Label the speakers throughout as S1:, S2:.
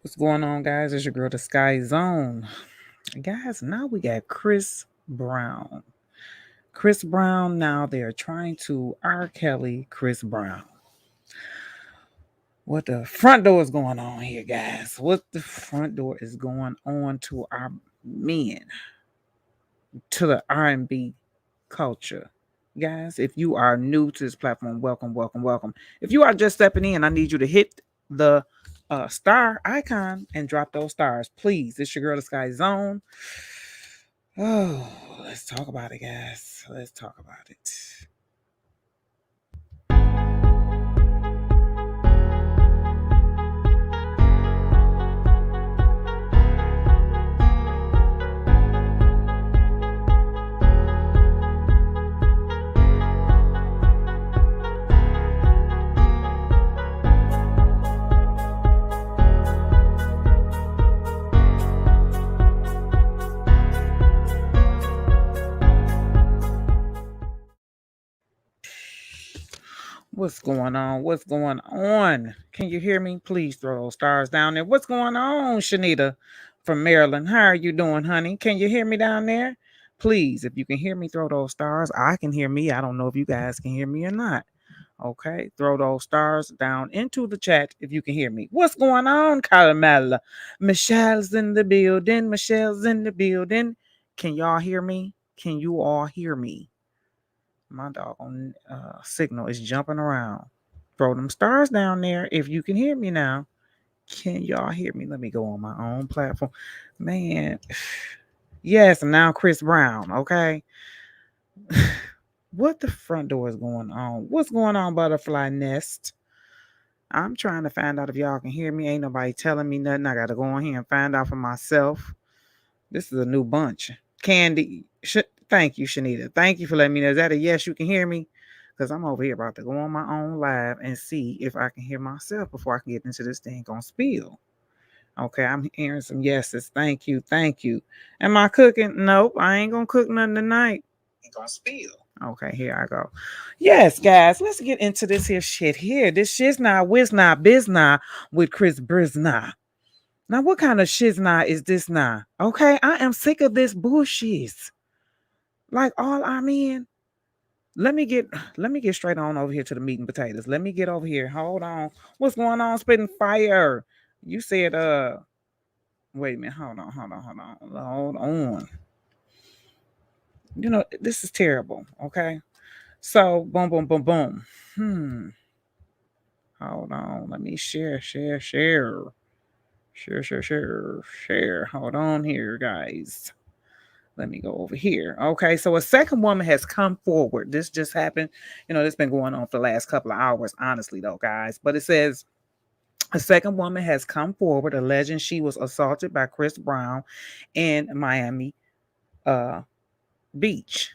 S1: What's going on, guys? It's your girl, the SkkyZone. Guys, now we got Chris Brown. Chris Brown, now they're trying to RKelly Chris Brown. What the front door is going on here, guys? What the front door is going on to our men, to the R&B culture? Guys, if you are new to this platform, welcome. If you are just stepping in, I need you to hit the star icon and drop those stars, please. It's your girl, the SkkyZone. Oh, let's talk about it, guys. Let's talk about it. What's going on? What's going on? Can you hear me? Please throw those stars down there. What's going on, Shanita from Maryland? How are you doing, honey? Can you hear me down there? Please, if you can hear me, throw those stars. I can hear me. I don't know if you guys can hear me or not. Okay, throw those stars down into the chat if you can hear me. What's going on, Caramella? Michelle's in the building. Michelle's in the building. Can y'all hear me? Can you all hear me? My doggone signal is jumping around. Throw them stars down there if you can hear me now. Can y'all hear me? Let me go on my own platform. Man. Yes, now Chris Brown, okay? What the front door is going on? What's going on, Butterfly Nest? I'm trying to find out if y'all can hear me. Ain't nobody telling me nothing. I got to go in here and find out for myself. This is a new bunch. Candy, thank you, Shanita. Thank you for letting me know. Is that a yes? You can hear me? Because I'm over here about to go on my own live and see if I can hear myself before I can get into this thing on spill. Okay, I'm hearing some yeses. Thank you. Am I cooking? Nope, I ain't gonna cook nothing tonight. Ain't gonna spill. Okay, here I go. Yes, guys, let's get into this here shit here. This shizna, wizna, bizna with Chris Brizna. Now, what kind of shizna is this now? Okay, I am sick of this bullshit. Like all I mean, let me get straight on over here to the meat and potatoes. Let me get over here. Hold on. What's going on? Spitting fire. You said wait a minute. Hold on. You know, this is terrible. Okay. So boom. Hold on. Let me share. Hold on here, guys. Let me go over here. Okay, so a second woman has come forward. This just happened. You know, this has been going on for the last couple of hours, honestly, though, guys. But it says a second woman has come forward alleging she was assaulted by Chris Brown in Miami Beach.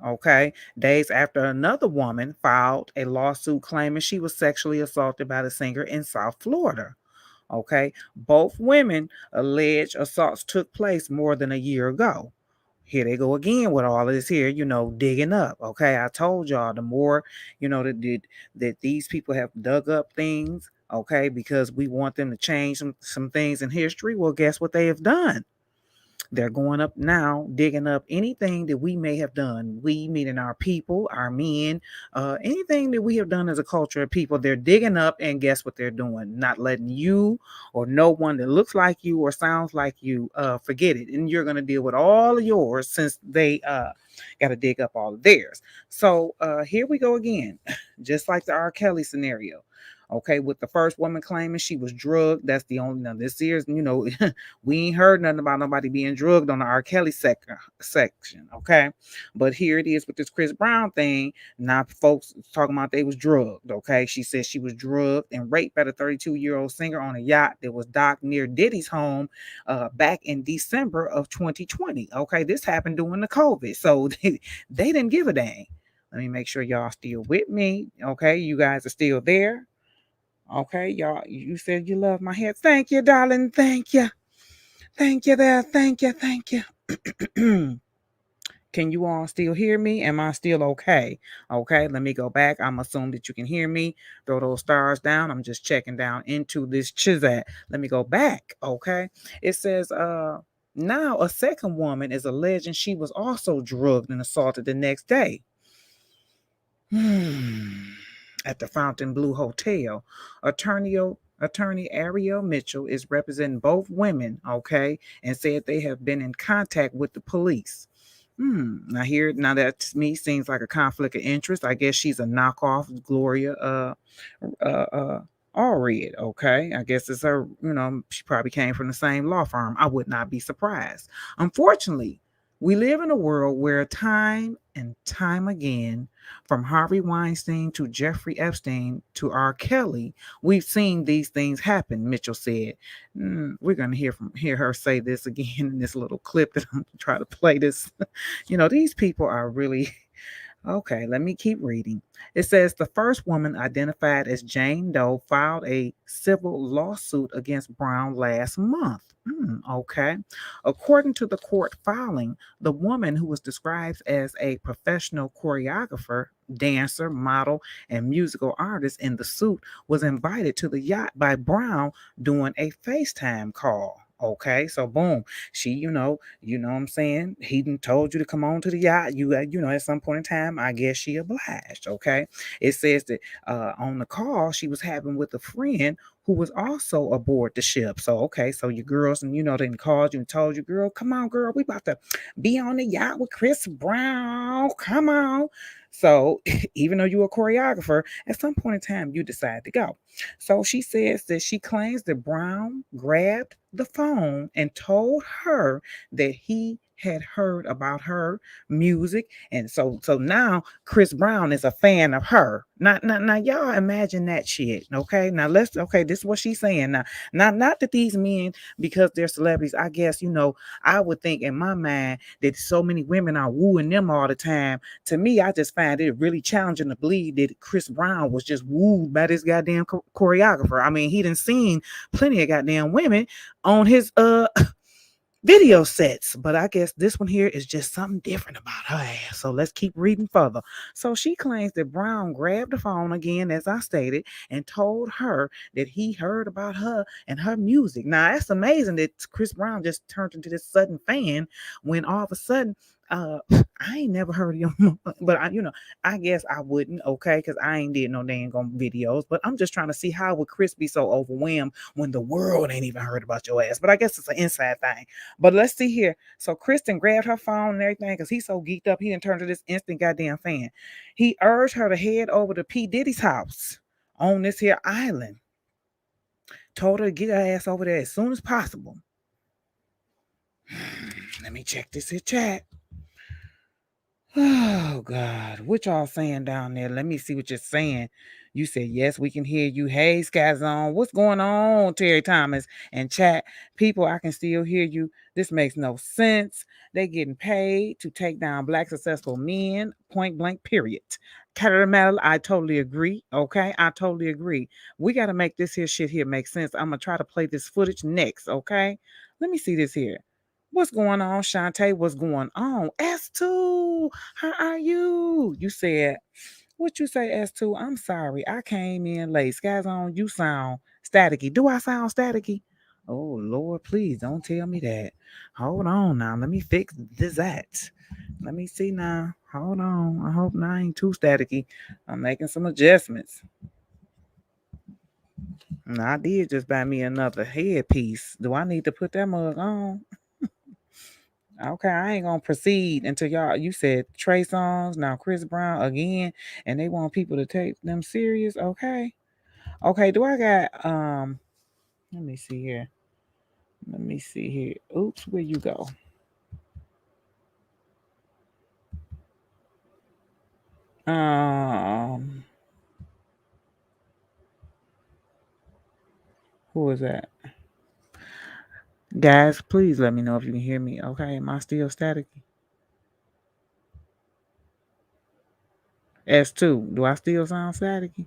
S1: Okay, days after another woman filed a lawsuit claiming she was sexually assaulted by the singer in South Florida. Okay, both women allege assaults took place more than a year ago. Here they go again with all of this here, you know, digging up. Okay, I told y'all the more, you know, that these people have dug up things, okay, because we want them to change some things in history. Well, guess what they have done? They're going up now, digging up anything that we may have done. We, meaning our people, our men, anything that we have done as a culture of people, they're digging up, and guess what they're doing? Not letting you or no one that looks like you or sounds like you forget it. And you're going to deal with all of yours since they got to dig up all of theirs. So here we go again, just like the R. Kelly scenario. Okay, with the first woman claiming she was drugged. That's the only, now this year's, you know, we ain't heard nothing about nobody being drugged on the R. Kelly section. Okay, but here it is with this Chris Brown thing. Now folks talking about they was drugged. Okay, she said she was drugged and raped by the 32-year-old singer on a yacht that was docked near Diddy's home back in December of 2020. Okay, this happened during the COVID, so they didn't give a dang. Let me make sure y'all still with me. Okay, you guys are still there. Okay, y'all, you said you love my hair. Thank you, darling. Thank you there. Thank you. Can you all still hear me? Am I still okay? Okay, let me go back. I'm assuming that you can hear me. Throw those stars down. I'm just checking down into this chisat. Let me go back. Okay. It says, now a second woman is alleging she was also drugged and assaulted the next day. At the Fontainebleau Hotel. Attorney Attorney Ariel Mitchell is representing both women, okay, and said they have been in contact with the police. Now that to me seems like a conflict of interest. I guess she's a knockoff Gloria uh Allred, okay. I guess it's her, she probably came from the same law firm. I would not be surprised. Unfortunately, we live in a world where time and time again, from Harvey Weinstein to Jeffrey Epstein to R. Kelly, we've seen these things happen, Mitchell said. We're going to hear her say this again in this little clip that I'm going to try to play this. These people are really okay. Let me keep reading. It says the first woman, identified as Jane Doe, filed a civil lawsuit against Brown last month. Okay. According to the court filing, the woman, who was described as a professional choreographer, dancer, model, and musical artist in the suit, was invited to the yacht by Brown during a FaceTime call. Okay, so boom, she, what I'm saying? He done told you to come on to the yacht. At some point in time, I guess she obliged. Okay, it says that on the call she was having with a friend who was also aboard the ship. So okay, so your girls and they called you and told you, girl, come on, girl, we about to be on the yacht with Chris Brown. Come on. So even though you're a choreographer, at some point in time you decide to go. So she says that she claims that Brown grabbed the phone and told her that he had heard about her music, and so now Chris Brown is a fan of her. Now y'all imagine that shit. Okay, now this is what she's saying. Now not that these men, because they're celebrities, I guess I would think in my mind that so many women are wooing them all the time. To me, I just find it really challenging to believe that Chris Brown was just wooed by this goddamn choreographer. I mean, he done seen plenty of goddamn women on his video sets, but I guess this one here is just something different about her ass. So let's keep reading further. So she claims that Brown grabbed the phone again, as I stated, and told her that he heard about her and her music. Now that's amazing that Chris Brown just turned into this sudden fan when all of a sudden I ain't never heard of him, but I guess I wouldn't, okay, because I ain't did no dang on videos. But I'm just trying to see how would Chris be so overwhelmed when the world ain't even heard about your ass. But I guess it's an inside thing. But let's see here. So Kristen grabbed her phone and everything because he's so geeked up, he didn't turn to this instant goddamn fan. He urged her to head over to P. Diddy's house on this here island. Told her to get her ass over there as soon as possible. Let me check this here chat. Oh God, what y'all saying down there? Let me see what you're saying. You said yes, we can hear you. Hey, SkkyZone, what's going on, Terry Thomas and chat? People, I can still hear you. This makes no sense. They getting paid to take down black successful men, point blank, period. Catamel, I totally agree. Okay, I totally agree. We got to make this here shit here make sense. I'm gonna try to play this footage next. Okay, let me see this here. What's going on, Shantae? What's going on? S2, how are you? You said, what you say, S2? I'm sorry. I came in late. SkkyZone, you sound staticky. Do I sound staticky? Oh, Lord, please don't tell me that. Hold on now. Let me fix this at. Let me see now. Hold on. I hope I ain't too staticky. I'm making some adjustments. Now, I did just buy me another headpiece. Do I need to put that mug on? Okay, I ain't gonna proceed until y'all. You said Trey Songz, now Chris Brown again, and they want people to take them serious. Okay, okay. Do I got Let me see here. Let me see here. Oops, where you go? Um, who is that? Guys, please let me know if you can hear me. Okay, am I still staticky? S2, do I still sound staticky?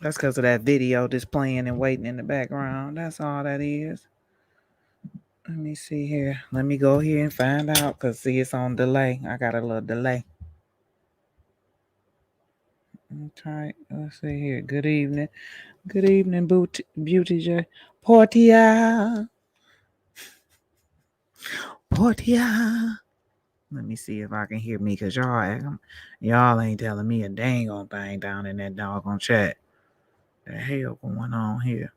S1: That's because of that video just playing and waiting in the background. That's all that is. Let me see here. Let me go here and find out because see, it's on delay. I got a little delay. Okay, let's see here. Good evening. Good evening, Beauty J. Portia. Portia. Let me see if I can hear me because y'all ain't telling me a dang on thing down in that doggone chat. The hell going on here?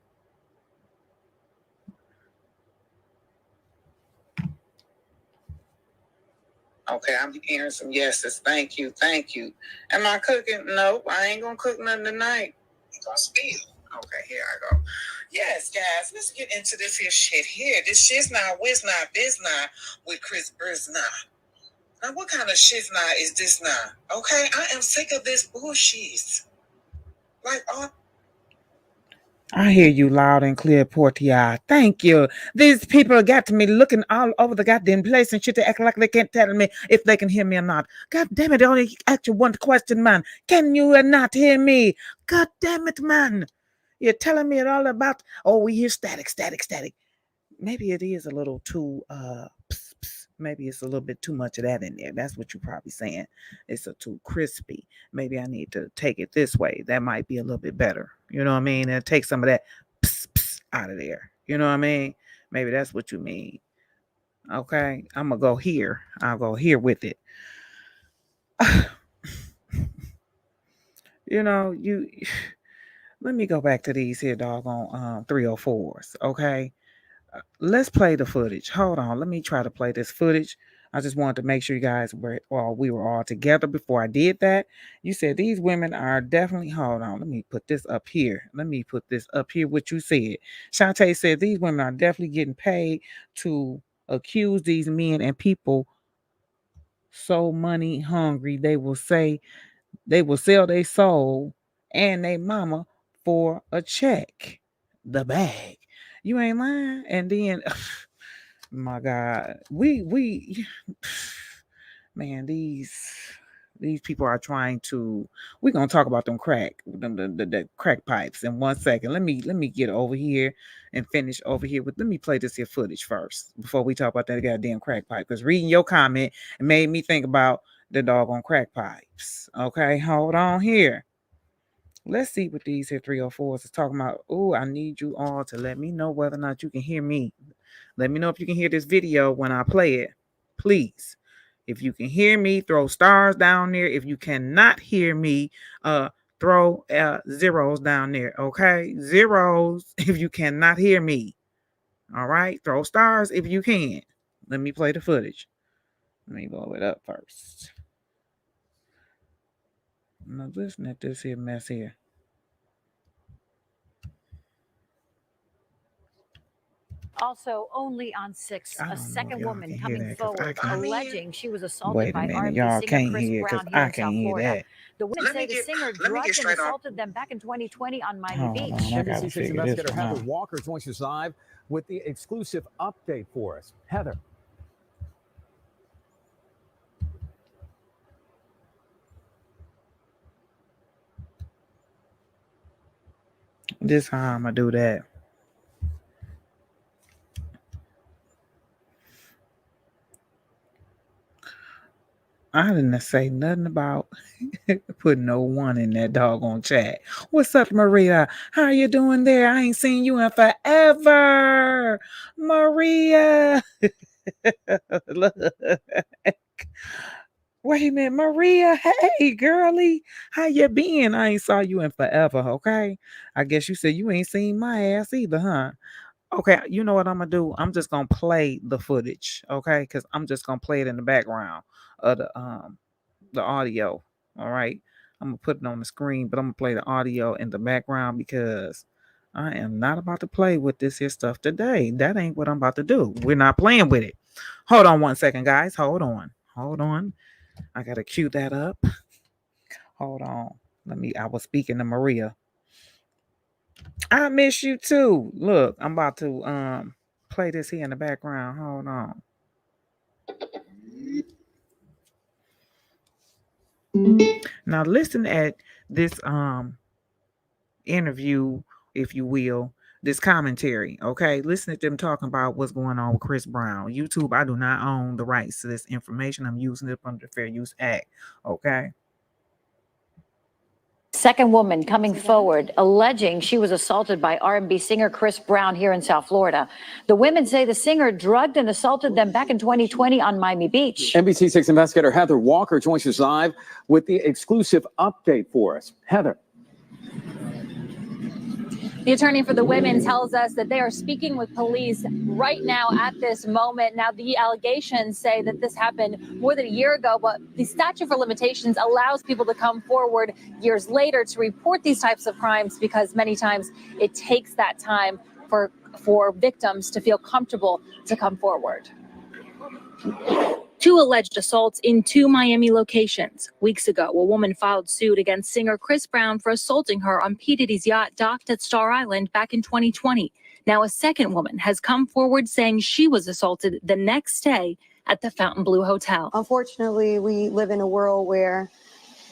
S1: Okay, I'm hearing some yeses. Thank you. Thank you. Am I cooking? Nope, I ain't gonna cook nothing tonight. You gonna spill. Okay, here I go. Yes, guys, let's get into this here shit here. This shit's not whiz not biz not with Chris Brisna. Now, what kind of shit now is this now? Okay, I am sick of this bullshit. Like, I hear you loud and clear, Portia. Thank you. These people got to me looking all over the goddamn place and shit. They act like they can't tell me if they can hear me or not. God damn it, I only ask you one question, man. Can you not hear me? God damn it, man. You're telling me all about, oh, we hear static, static, static. Maybe it is a little too, maybe it's a little bit too much of that in there. That's what you're probably saying. It's a too crispy. Maybe I need to take it this way. That might be a little bit better. You know what I mean? And take some of that out of there. You know what I mean? Maybe that's what you mean. Okay, I'm gonna go here. I'll go here with it. You know, you let me go back to these here doggone 304s. Okay. Let's play the footage. Hold on. Let me try to play this footage. I just wanted to make sure you guys we were all together before I did that. You said these women are definitely, hold on. Let me put this up here. Let me put this up here, what you said. Shantae said these women are definitely getting paid to accuse these men and people so money hungry. They will sell their soul and their mama for a check. The bag. You ain't lying. And then my God, we man, these people are trying to. We're gonna talk about them crack, the crack pipes in 1 second. Let me get over here and finish over here with. Let me play this here footage first before we talk about that goddamn crack pipe. Because reading your comment it made me think about the doggone crack pipes. Okay, hold on here. Let's see what these here 304s is talking about. Oh, I need you all to let me know whether or not you can hear me. Let me know if you can hear this video when I play it. Please. If you can hear me, throw stars down there. If you cannot hear me, throw zeros down there. Okay? Zeros if you cannot hear me. All right? Throw stars if you can. Let me play the footage. Let me blow it up first. Now listen at this here mess here.
S2: Also, only on 6, a second woman coming forward alleging she was assaulted by R&B singer Chris Brown here in South Florida. The women say the singer drugged and assaulted them back in 2020 on Miami Beach.
S3: NBC 6 investigator Heather Walker joins us live with the exclusive update for us. Heather.
S1: This how I'm gonna do that. I didn't say nothing about putting no one in that doggone chat. What's up, Maria? How you doing there? I ain't seen you in forever. Maria. Look. Wait a minute, Maria. Hey, girlie. How you been? I ain't saw you in forever, okay? I guess you said you ain't seen my ass either, huh? Okay, you know what I'm gonna do? I'm just gonna play the footage, okay? Because I'm just gonna play it in the background of the audio. All right. I'm gonna put it on the screen, but I'm gonna play the audio in the background because I am not about to play with this here stuff today. That ain't what I'm about to do. We're not playing with it. Hold on 1 second, guys. Hold on. Hold on. I gotta cue that up. Hold on. I was speaking to Maria. I miss you too. Look, I'm about to play this here in the background. Hold on. Now listen at this interview, if you will, this commentary. Okay, listen to them talking about what's going on with Chris Brown. YouTube, I do not own the rights to this information. I'm using it under the Fair Use Act. Okay.
S2: Second woman coming forward alleging she was assaulted by R&B singer Chris Brown here in South Florida. The women say the singer drugged and assaulted them back in 2020 on Miami Beach.
S3: NBC6 investigator Heather Walker joins us live with the exclusive update for us. Heather.
S4: The attorney for the women tells us that they are speaking with police right now at this moment. Now, the allegations say that this happened more than a year ago, but the statute for limitations allows people to come forward years later to report these types of crimes because many times it takes that time for victims to feel comfortable to come forward. Two alleged assaults in two Miami locations. Weeks ago, a woman filed suit against singer Chris Brown for assaulting her on P. Diddy's yacht docked at Star Island back in 2020. Now a second woman has come forward saying she was assaulted the next day at the Fontainebleau Hotel.
S5: Unfortunately, we live in a world where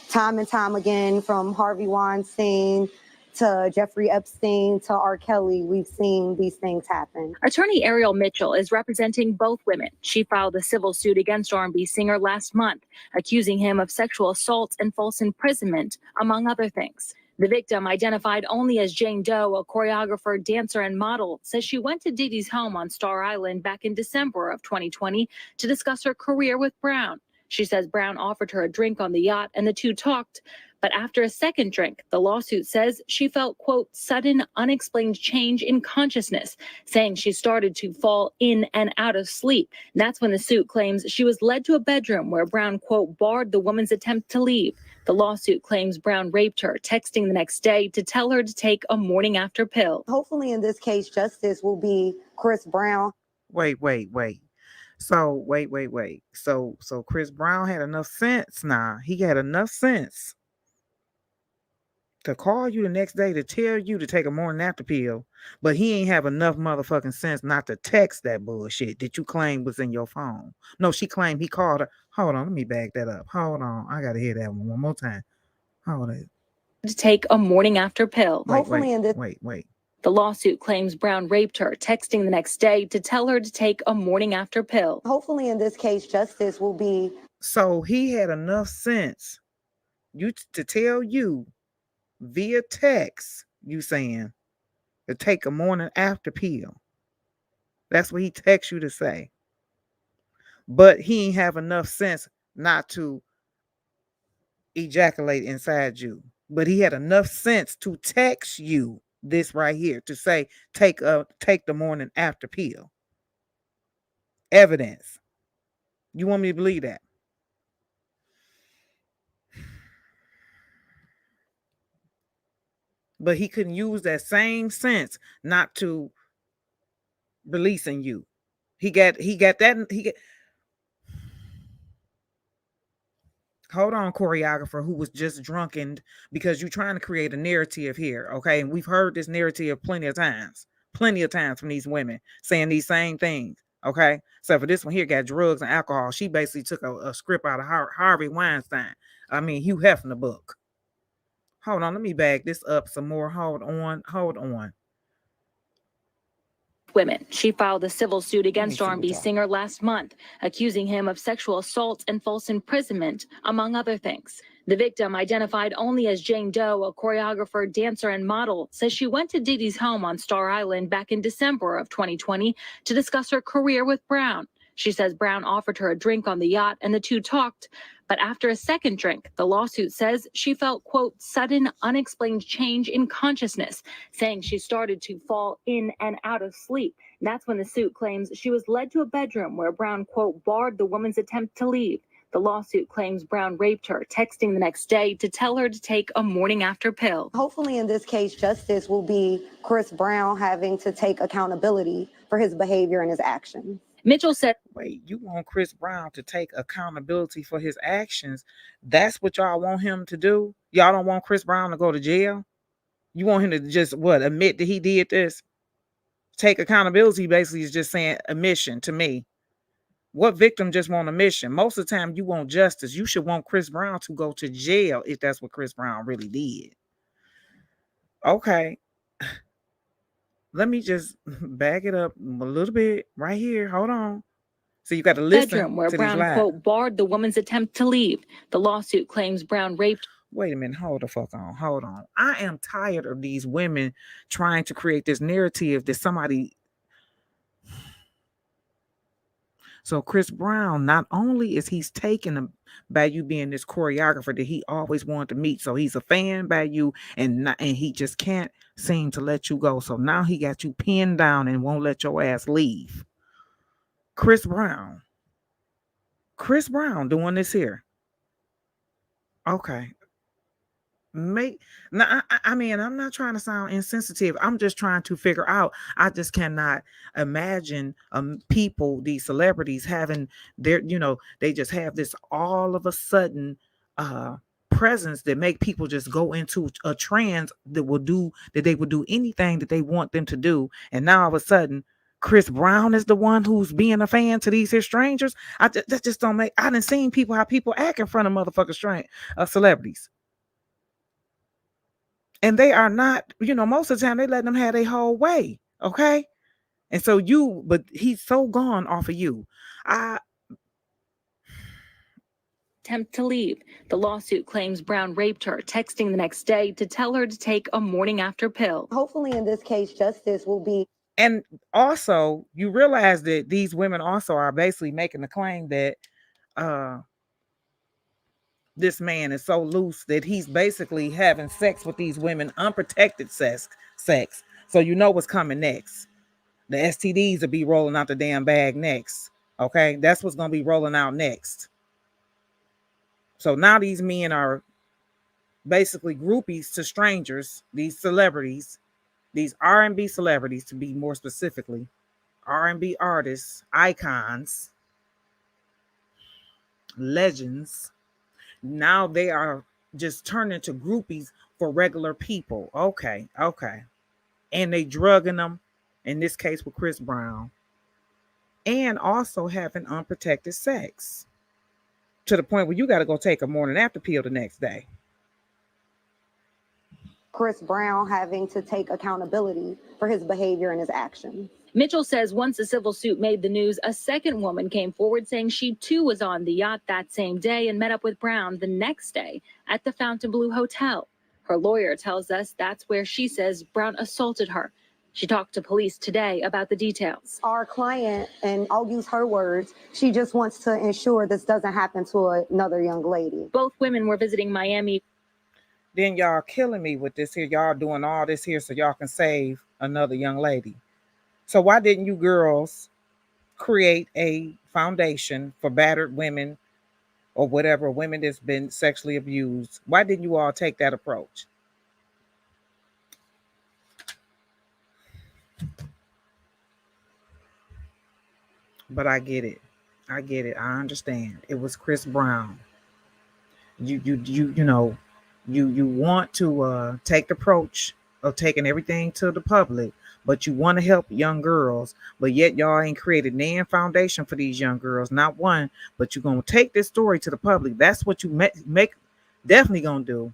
S5: time and time again, from Harvey Weinstein to Jeffrey Epstein to RKelly, we've seen these things happen.
S4: Attorney Ariel Mitchell is representing both women. She filed a civil suit against R&B singer last month, accusing him of sexual assault and false imprisonment, among other things. The victim, identified only as Jane Doe, a choreographer, dancer, and model, says she went to Diddy's home on Star Island back in December of 2020 to discuss her career with Brown. She says Brown offered her a drink on the yacht and the two talked. But after a second drink, the lawsuit says she felt, quote, sudden, unexplained change in consciousness, saying she started to fall in and out of sleep. That's when the suit claims she was led to a bedroom where Brown, quote, barred the woman's attempt to leave. The lawsuit claims Brown raped her, texting the next day to tell her to take a morning after pill.
S5: Hopefully in this case, justice will be Chris Brown.
S1: Wait. So wait. So Chris Brown had enough sense now. He had enough sense to call you the next day to tell you to take a morning after pill, but he ain't have enough motherfucking sense not to text that bullshit that you claim was in your phone. No, she claimed he called her. Hold on, let me back that up. Hold on, I gotta hear that one more time. Hold on.
S4: To take a morning after pill.
S1: Wait.
S4: The lawsuit claims Brown raped her, texting the next day to tell her to take a morning after pill.
S5: Hopefully in this case, justice will be.
S1: So he had enough sense to tell you via text, you saying to take a morning after pill. That's what he texts you to say. But he ain't have enough sense not to ejaculate inside you. But he had enough sense to text you this right here to say take the morning after pill. Evidence. You want me to believe that? But he couldn't use that same sense not to releasing you. He got that. Hold on, choreographer, who was just drunken, because you're trying to create a narrative here, okay? And we've heard this narrative plenty of times from these women saying these same things, okay? So for this one here, got drugs and alcohol. She basically took a script out of Harvey Weinstein. I mean, Hugh Hefner book. Hold on, let me back this up some more. Hold on.
S4: Women. She filed a civil suit against R&B singer last month, accusing him of sexual assault and false imprisonment, among other things. The victim, identified only as Jane Doe, a choreographer, dancer, and model, says she went to Diddy's home on Star Island back in December of 2020 to discuss her career with Brown. She says Brown offered her a drink on the yacht and the two talked. But after a second drink, the lawsuit says she felt, quote, sudden, unexplained change in consciousness, saying she started to fall in and out of sleep. That's when the suit claims she was led to a bedroom where Brown, quote, barred the woman's attempt to leave. The lawsuit claims Brown raped her, texting the next day to tell her to take a morning after pill.
S5: Hopefully in this case, justice will be Chris Brown having to take accountability for his behavior and his actions.
S4: Mitchell said,
S1: wait, you want Chris Brown to take accountability for his actions? That's what y'all want him to do? Y'all don't want Chris Brown to go to jail? You want him to just, admit that he did this? Take accountability basically is just saying admission to me. What victim just want admission? Most of the time you want justice. You should want Chris Brown to go to jail if that's what Chris Brown really did. Okay. let me just back it up a little bit right here. Hold on. So you got to listen
S4: bedroom where
S1: to
S4: Brown,
S1: these lies.
S4: quote, barred the woman's attempt to leave. The lawsuit claims Brown raped.
S1: Wait a minute. Hold the fuck on. Hold on. I am tired of these women trying to create this narrative that somebody. So Chris Brown, not only is he's taken by you being this choreographer that he always wanted to meet, so he's a fan by you, and he just can't seem to let you go. So now he got you pinned down and won't let your ass leave. Chris Brown doing this here. Okay. I mean, I'm not trying to sound insensitive. I'm just trying to figure out. I just cannot imagine people, these celebrities having their, they just have this all of a sudden presence that make people just go into a trance that they would do anything that they want them to do. And now all of a sudden Chris Brown is the one who's being a fan to these here strangers. That just don't make. I done seen how people act in front of motherfucking celebrities. And they are not, most of the time they let them have their whole way. Okay. And so but he's so gone off of you.
S4: Attempt to leave. The lawsuit claims Brown raped her, texting the next day to tell her to take a morning after pill.
S5: Hopefully in this case, justice will be.
S1: And also you realize that these women also are basically making the claim that, this man is so loose that he's basically having sex with these women, unprotected sex. So you know what's coming next. The STDs will be rolling out the damn bag next. Okay, that's what's gonna be rolling out next. So now these men are basically groupies to strangers. These celebrities, these R&B celebrities, to be more specifically, R&B artists, icons, legends. Now they are just turning into groupies for regular people. Okay. And they drugging them, in this case with Chris Brown, and also having unprotected sex to the point where you got to go take a morning after pill the next day.
S5: Chris Brown having to take accountability for his behavior and his actions.
S4: Mitchell says once the civil suit made the news, a second woman came forward saying she too was on the yacht that same day and met up with Brown the next day at the Fontainebleau Hotel. Her lawyer tells us that's where she says Brown assaulted her. She talked to police today about the details.
S5: Our client, and I'll use her words, she just wants to ensure this doesn't happen to another young lady.
S4: Both women were visiting Miami.
S1: Then y'all killing me with this here. Y'all doing all this here so y'all can save another young lady. So why didn't you girls create a foundation for battered women or whatever, women that's been sexually abused? Why didn't you all take that approach? But I get it. I understand. It was Chris Brown. You want to take the approach of taking everything to the public, but you want to help young girls, but yet y'all ain't created nan foundation for these young girls, not one. But you're gonna take this story to the public. That's what you make definitely gonna do.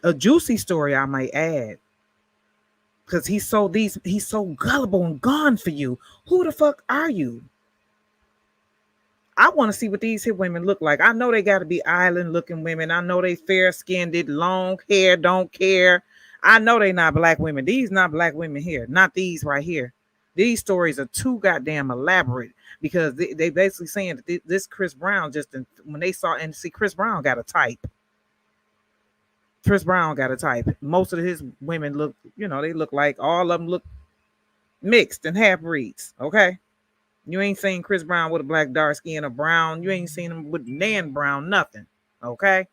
S1: A juicy story, I might add, because he's so gullible and gone for you. Who the fuck are you? I want to see what these here women look like. I know they got to be island looking women. I know they fair skinned, long hair, don't care. I know they not black women. These not black women here. Not these right here. These stories are too goddamn elaborate because they basically saying that this Chris Brown when they saw, and see, Chris Brown got a type. Chris Brown got a type. Most of his women look, they look like all of them look mixed and half breeds. Okay. You ain't seen Chris Brown with a black dark skin or brown. You ain't seen him with nan brown, nothing. Okay.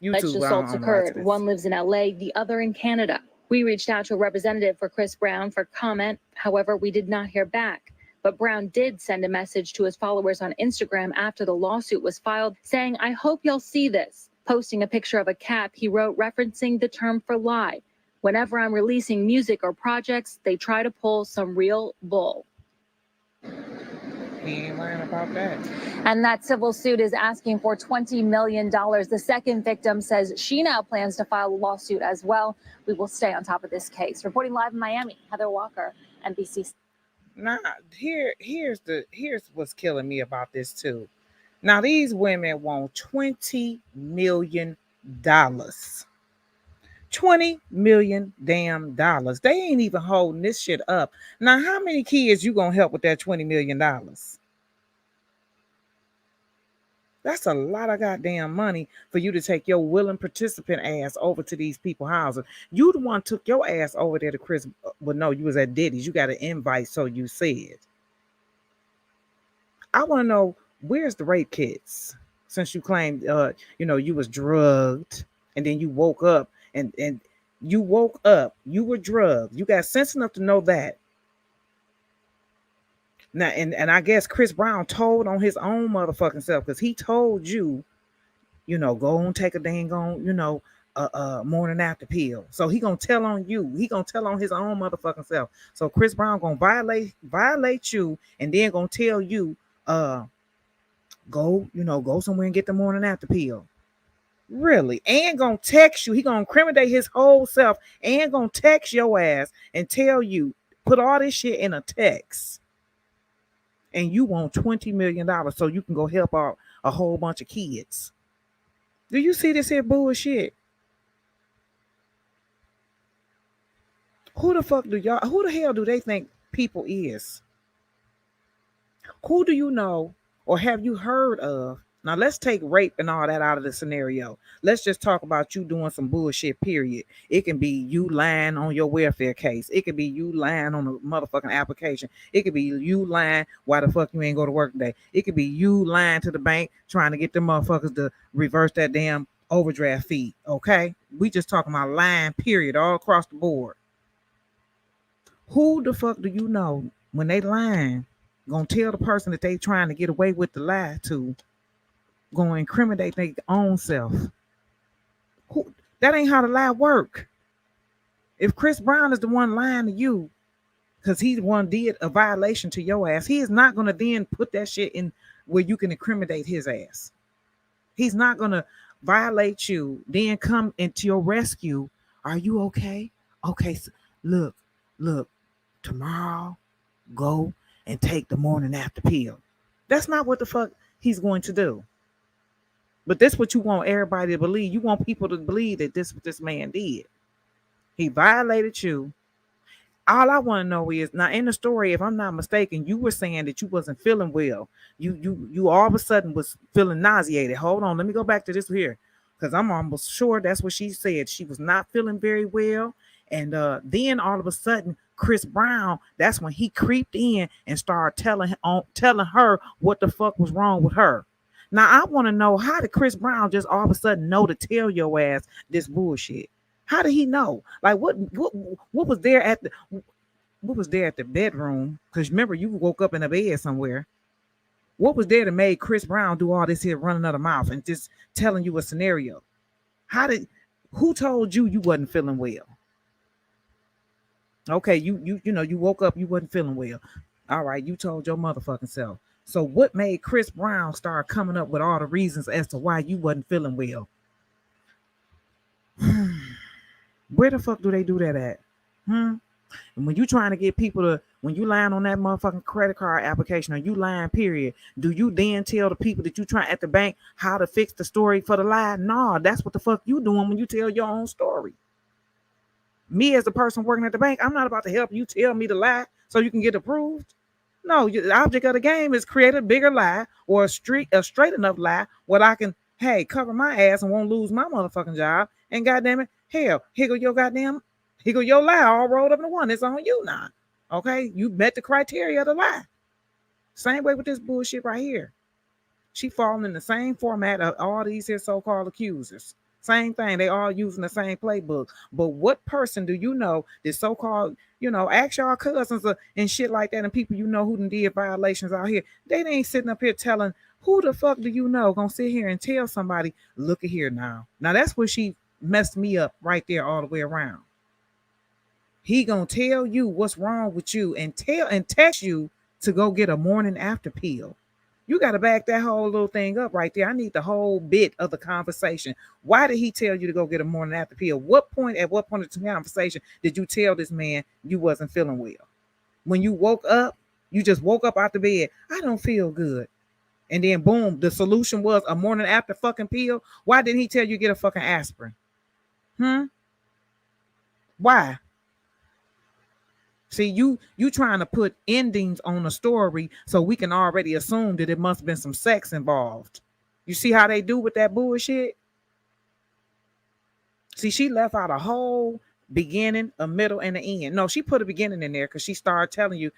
S4: Alleged assaults occurred. One lives in LA, the other in Canada. We reached out to a representative for Chris Brown for comment. However, we did not hear back. But Brown did send a message to his followers on Instagram after the lawsuit was filed, saying, "I hope y'all see this." Posting a picture of a cat, he wrote, referencing the term for lie. "Whenever I'm releasing music or projects, they try to pull some real bull."
S1: He ain't lying about that.
S4: And that civil suit is asking for $20 million. The second victim says she now plans to file a lawsuit as well. We will stay on top of this case. Reporting live in Miami, Heather Walker, NBC.
S1: Nah, here's what's killing me about this too. Now these women want $20 million. $20 million damn dollars. They ain't even holding this shit up. Now, how many kids you gonna help with that $20 million? That's a lot of goddamn money for you to take your willing participant ass over to these people's houses. You the one took your ass over there to Chris. Well, no, you was at Diddy's. You got an invite, so you said. I want to know, where's the rape kits? Since you claimed, you was drugged and then you woke up and you woke up, you were drugged. You got sense enough to know that. Now, and I guess Chris Brown told on his own motherfucking self, because he told you, go and take a dang on, morning after pill. So he gonna tell on you. He gonna tell on his own motherfucking self. So Chris Brown gonna violate you, and then gonna tell you, go somewhere and get the morning after pill. Really? And gonna text you. He gonna incriminate his whole self and gonna text your ass and tell you, put all this shit in a text. And you want $20 million so you can go help out a whole bunch of kids. Do you see this here bullshit? Who the hell do they think people is? Who do you know or have you heard of? Now let's take rape and all that out of the scenario. Let's just talk about you doing some bullshit, period. It can be you lying on your welfare case. It could be you lying on a motherfucking application. It could be you lying why the fuck you ain't go to work today. It could be you lying to the bank trying to get them motherfuckers to reverse that damn overdraft fee. Okay? We just talking about lying, period, all across the board. Who the fuck do you know when they lying gonna tell the person that they trying to get away with the lie to, gonna incriminate their own self? That ain't how the lie work. If Chris Brown is the one lying to you because he the one did a violation to your ass, he is not gonna then put that shit in where you can incriminate his ass. He's not gonna violate you, then come into your rescue. Are you okay? Okay, so look, tomorrow, go and take the morning after pill. That's not what the fuck he's going to do. But that's what you want everybody to believe. You want people to believe that this man did. He violated you. All I want to know is, now in the story, if I'm not mistaken, you were saying that you wasn't feeling well. You all of a sudden was feeling nauseated. Hold on, let me go back to this here, because I'm almost sure that's what she said. She was not feeling very well. And then all of a sudden, Chris Brown, that's when he creeped in and started telling her what the fuck was wrong with her. Now, I want to know, how did Chris Brown just all of a sudden know to tell your ass this bullshit? How did he know? Like, what was there at the bedroom? Because remember, you woke up in a bed somewhere. What was there to make Chris Brown do all this here running out of mouth and just telling you a scenario? Who told you wasn't feeling well? Okay, you woke up, you wasn't feeling well. All right, you told your motherfucking self. So what made Chris Brown start coming up with all the reasons as to why you wasn't feeling well? Where the fuck do they do that at? And when you trying to get people when you lying on that motherfucking credit card application, or you lying, period, do you then tell the people that you try at the bank how to fix the story for the lie? No, that's what the fuck you doing when you tell your own story. Me as the person working at the bank, I'm not about to help you tell me the lie so you can get approved. No, the object of the game is create a bigger lie, or a straight enough lie where I can, cover my ass and won't lose my motherfucking job. And goddamn it, hell, here go your lie all rolled up into one. It's on you now. Okay, you met the criteria of the lie. Same way with this bullshit right here. She falling in the same format of all these here so-called accusers. Same thing. They all using the same playbook. But what person do you know, this so-called, ask y'all cousins and shit like that, and people who done did violations out here, they ain't sitting up here telling, who the fuck do you know gonna sit here and tell somebody, look at here now. Now that's where she messed me up right there all the way around. He gonna tell you what's wrong with you and text you to go get a morning after pill? You got to back that whole little thing up right there. I need the whole bit of the conversation. Why did he tell you to go get a morning after pill? At what point of the conversation did you tell this man you wasn't feeling well? When you woke up, you just woke up out the bed. I don't feel good. And then boom, the solution was a morning after fucking pill. Why didn't he tell you get a fucking aspirin? Why? See, you trying to put endings on a story so we can already assume that it must have been some sex involved. You see how they do with that bullshit? See, she left out a whole beginning, a middle, and an end. No, she put a beginning in there because she started telling you,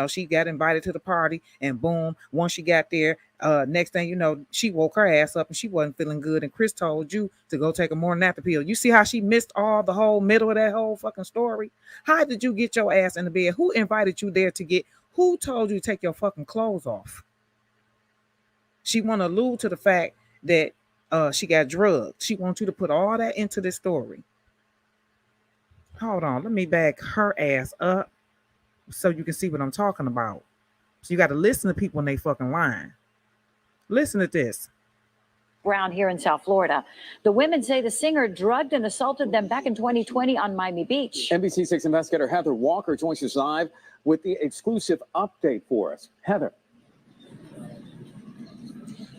S1: she got invited to the party, and boom, once she got there, next thing you know, she woke her ass up and she wasn't feeling good, and Chris told you to go take a morning after pill. You see how she missed all the whole middle of that whole fucking story? How did you get your ass in the bed? Who invited you there who told you to take your fucking clothes off? She want to allude to the fact that she got drugged. She wants you to put all that into this story. Hold on, let me back her ass up so you can see what I'm talking about. So you got to listen to people when they fucking lying. Listen to this.
S2: Brown here in South Florida. The women say the singer drugged and assaulted them back in 2020 on Miami Beach.
S3: NBC6 investigator Heather Walker joins us live with the exclusive update for us. Heather.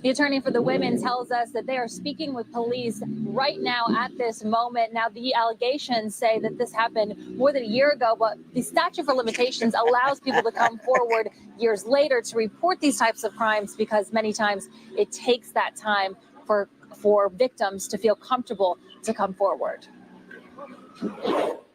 S4: The attorney for the women tells us that they are speaking with police right now at this moment. Now, the allegations say that this happened more than a year ago, but the statute for limitations allows people to come forward years later to report these types of crimes because many times it takes that time for victims to feel comfortable to come forward.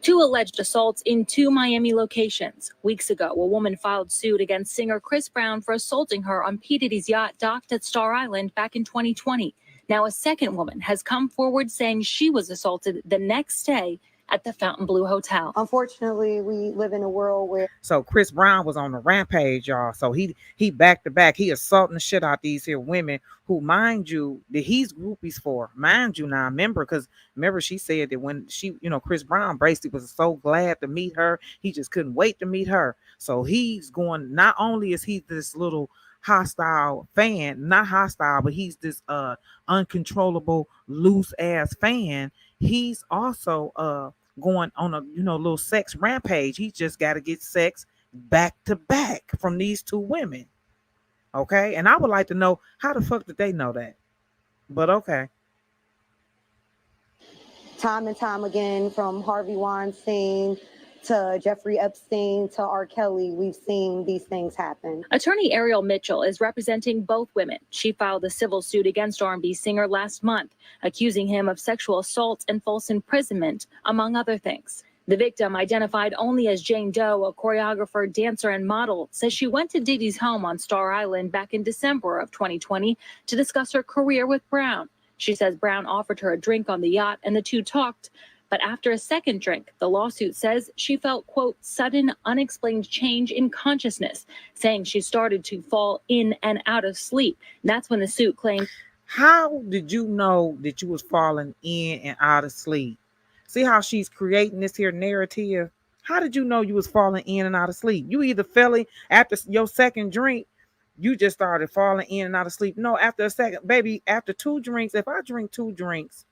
S4: 2 alleged assaults in 2 Miami locations. Weeks ago, a woman filed suit against singer Chris Brown for assaulting her on P. Diddy's yacht docked at Star Island back in 2020. Now, a second woman has come forward saying she was assaulted the next day at the Fontainebleau Hotel.
S5: Unfortunately, we live in a world where...
S1: So Chris Brown was on the rampage, y'all. So he back to back. He assaulting the shit out these here women who, mind you, that he's groupies for. Mind you now, remember she said that when she, Chris Brown basically was so glad to meet her. He just couldn't wait to meet her. So he's going, not only is he this little hostile fan, not hostile, but he's this uncontrollable, loose ass fan. He's also going on a little sex rampage. He just got to get sex back to back from these 2 women. Okay, and I would like to know how the fuck did they know that? But okay.
S5: Time and time again, from Harvey Weinstein to Jeffrey Epstein to RKelly, we've seen these things happen.
S4: Attorney Ariel Mitchell is representing both women. She filed a civil suit against R&B singer last month, accusing him of sexual assault and false imprisonment, among other things. The victim, identified only as Jane Doe, a choreographer, dancer, and model, says she went to Diddy's home on Star Island back in December of 2020 to discuss her career with Brown. She says Brown offered her a drink on the yacht and the 2 talked. But after a second drink, the lawsuit says she felt, quote, sudden, unexplained change in consciousness, saying she started to fall in and out of sleep. And that's when the suit claimed.
S1: How did you know that you was falling in and out of sleep? See how she's creating this here narrative? How did you know you was falling in and out of sleep? You either fell in after your second drink, you just started falling in and out of sleep. No, after a second, baby, after 2 drinks, if I drink 2 drinks,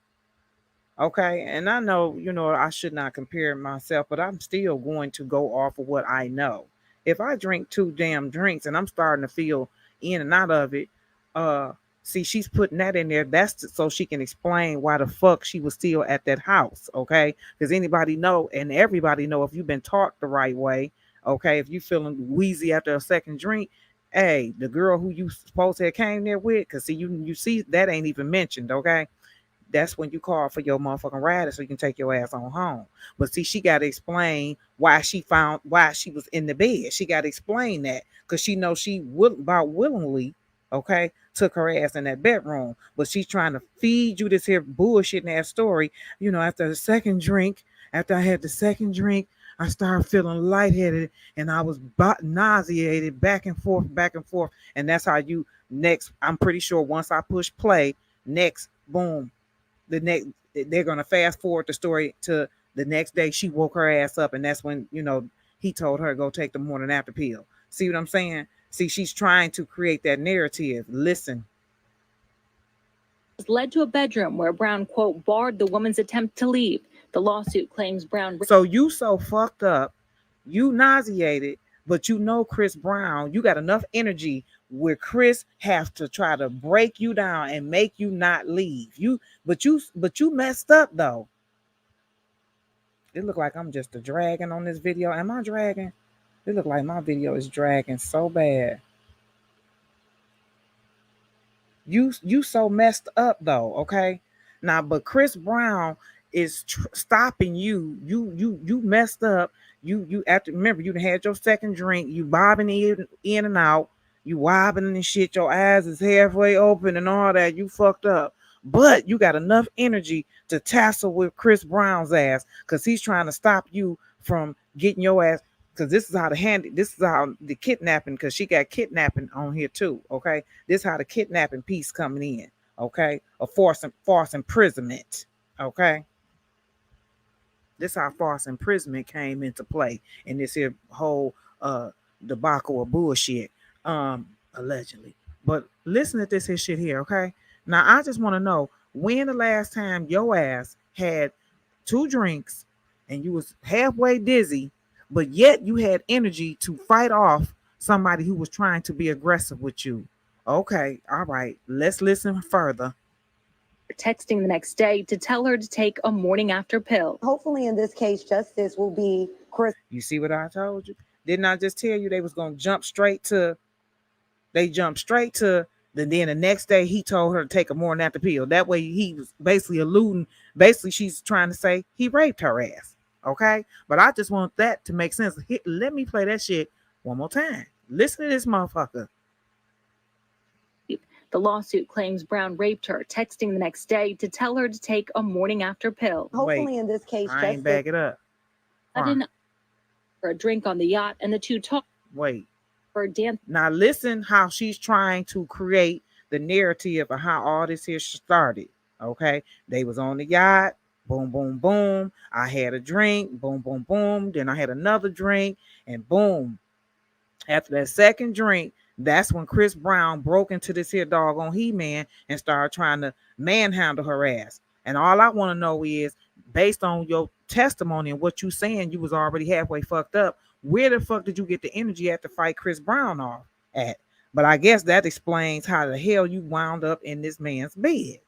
S1: okay, and I know, I should not compare myself, but I'm still going to go off of what I know. If I drink 2 damn drinks and I'm starting to feel in and out of it, see, she's putting that in there. That's so she can explain why the fuck she was still at that house, okay? Because anybody know, and everybody know, if you've been taught the right way, okay, if you feeling wheezy after a second drink, hey, the girl who you supposed to have came there with, because see, you see, that ain't even mentioned, okay? That's when you call for your motherfucking rider so you can take your ass on home. But see, she got to explain why she was in the bed. She got to explain that because she knows she willingly, okay, took her ass in that bedroom. But she's trying to feed you this here bullshit in that story. After the second drink, after I had the second drink, I started feeling lightheaded and I was nauseated back and forth. And that's how you next, I'm pretty sure once I push play, next, boom, they're going to fast forward the story to the next day. She woke her ass up, and that's when he told her to go take the morning after pill. See what I'm saying? See, she's trying to create that narrative. Listen.
S4: Led to a bedroom where Brown, quote, barred the woman's attempt to leave. The lawsuit claims Brown.
S1: So you so fucked up, you nauseated, but you know Chris Brown, you got enough energy where Chris have to try to break you down and make you not leave. But you messed up though. It look like I'm just a dragging on this video. Am I dragging? It look like my video is dragging so bad. You so messed up though, okay? Now, but Chris Brown is stopping you. You messed up. You after remember you had your second drink. You bobbing in and out. You wobbling and shit. Your eyes is halfway open and all that. You fucked up. But you got enough energy to tassel with Chris Brown's ass because he's trying to stop you from getting your ass. Because this is how the kidnapping, because she got kidnapping on here too. Okay, this is how the kidnapping piece coming in. Okay, a false imprisonment. Okay, this is how false imprisonment came into play in this here whole debacle of bullshit, allegedly. But listen to this here shit here. Okay, now I just want to know when the last time your ass had 2 drinks and you was halfway dizzy, but yet you had energy to fight off somebody who was trying to be aggressive with you. Okay, all right, let's listen further.
S4: Texting the next day to tell her to take a morning after pill.
S5: Hopefully in this case, justice will be Chris.
S1: You see what I told you? Didn't I just tell you they was going to jump straight to, then the next day he told her to take a morning after pill. That way he was basically alluding, she's trying to say he raped her ass. Okay, but I just want that to make sense. Let me play that shit one more time. Listen to this motherfucker.
S4: The lawsuit claims Brown raped her, texting the next day to tell her to take a morning after pill.
S5: Hopefully in this case,
S1: I ain't back it up.
S4: I didn't for a drink on the yacht and the two talked.
S1: Wait.
S4: For a dance.
S1: Now listen how she's trying to create the narrative of how all this here started. Okay, they was on the yacht. Boom, boom, boom. I had a drink. Boom, boom, boom. Then I had another drink. And boom. After that second drink, that's when Chris Brown broke into this here doggone He-Man and started trying to manhandle her ass. And all I want to know is, based on your testimony and what you saying, you was already halfway fucked up. Where the fuck did you get the energy at to fight Chris Brown off at? But I guess that explains how the hell you wound up in this man's bed.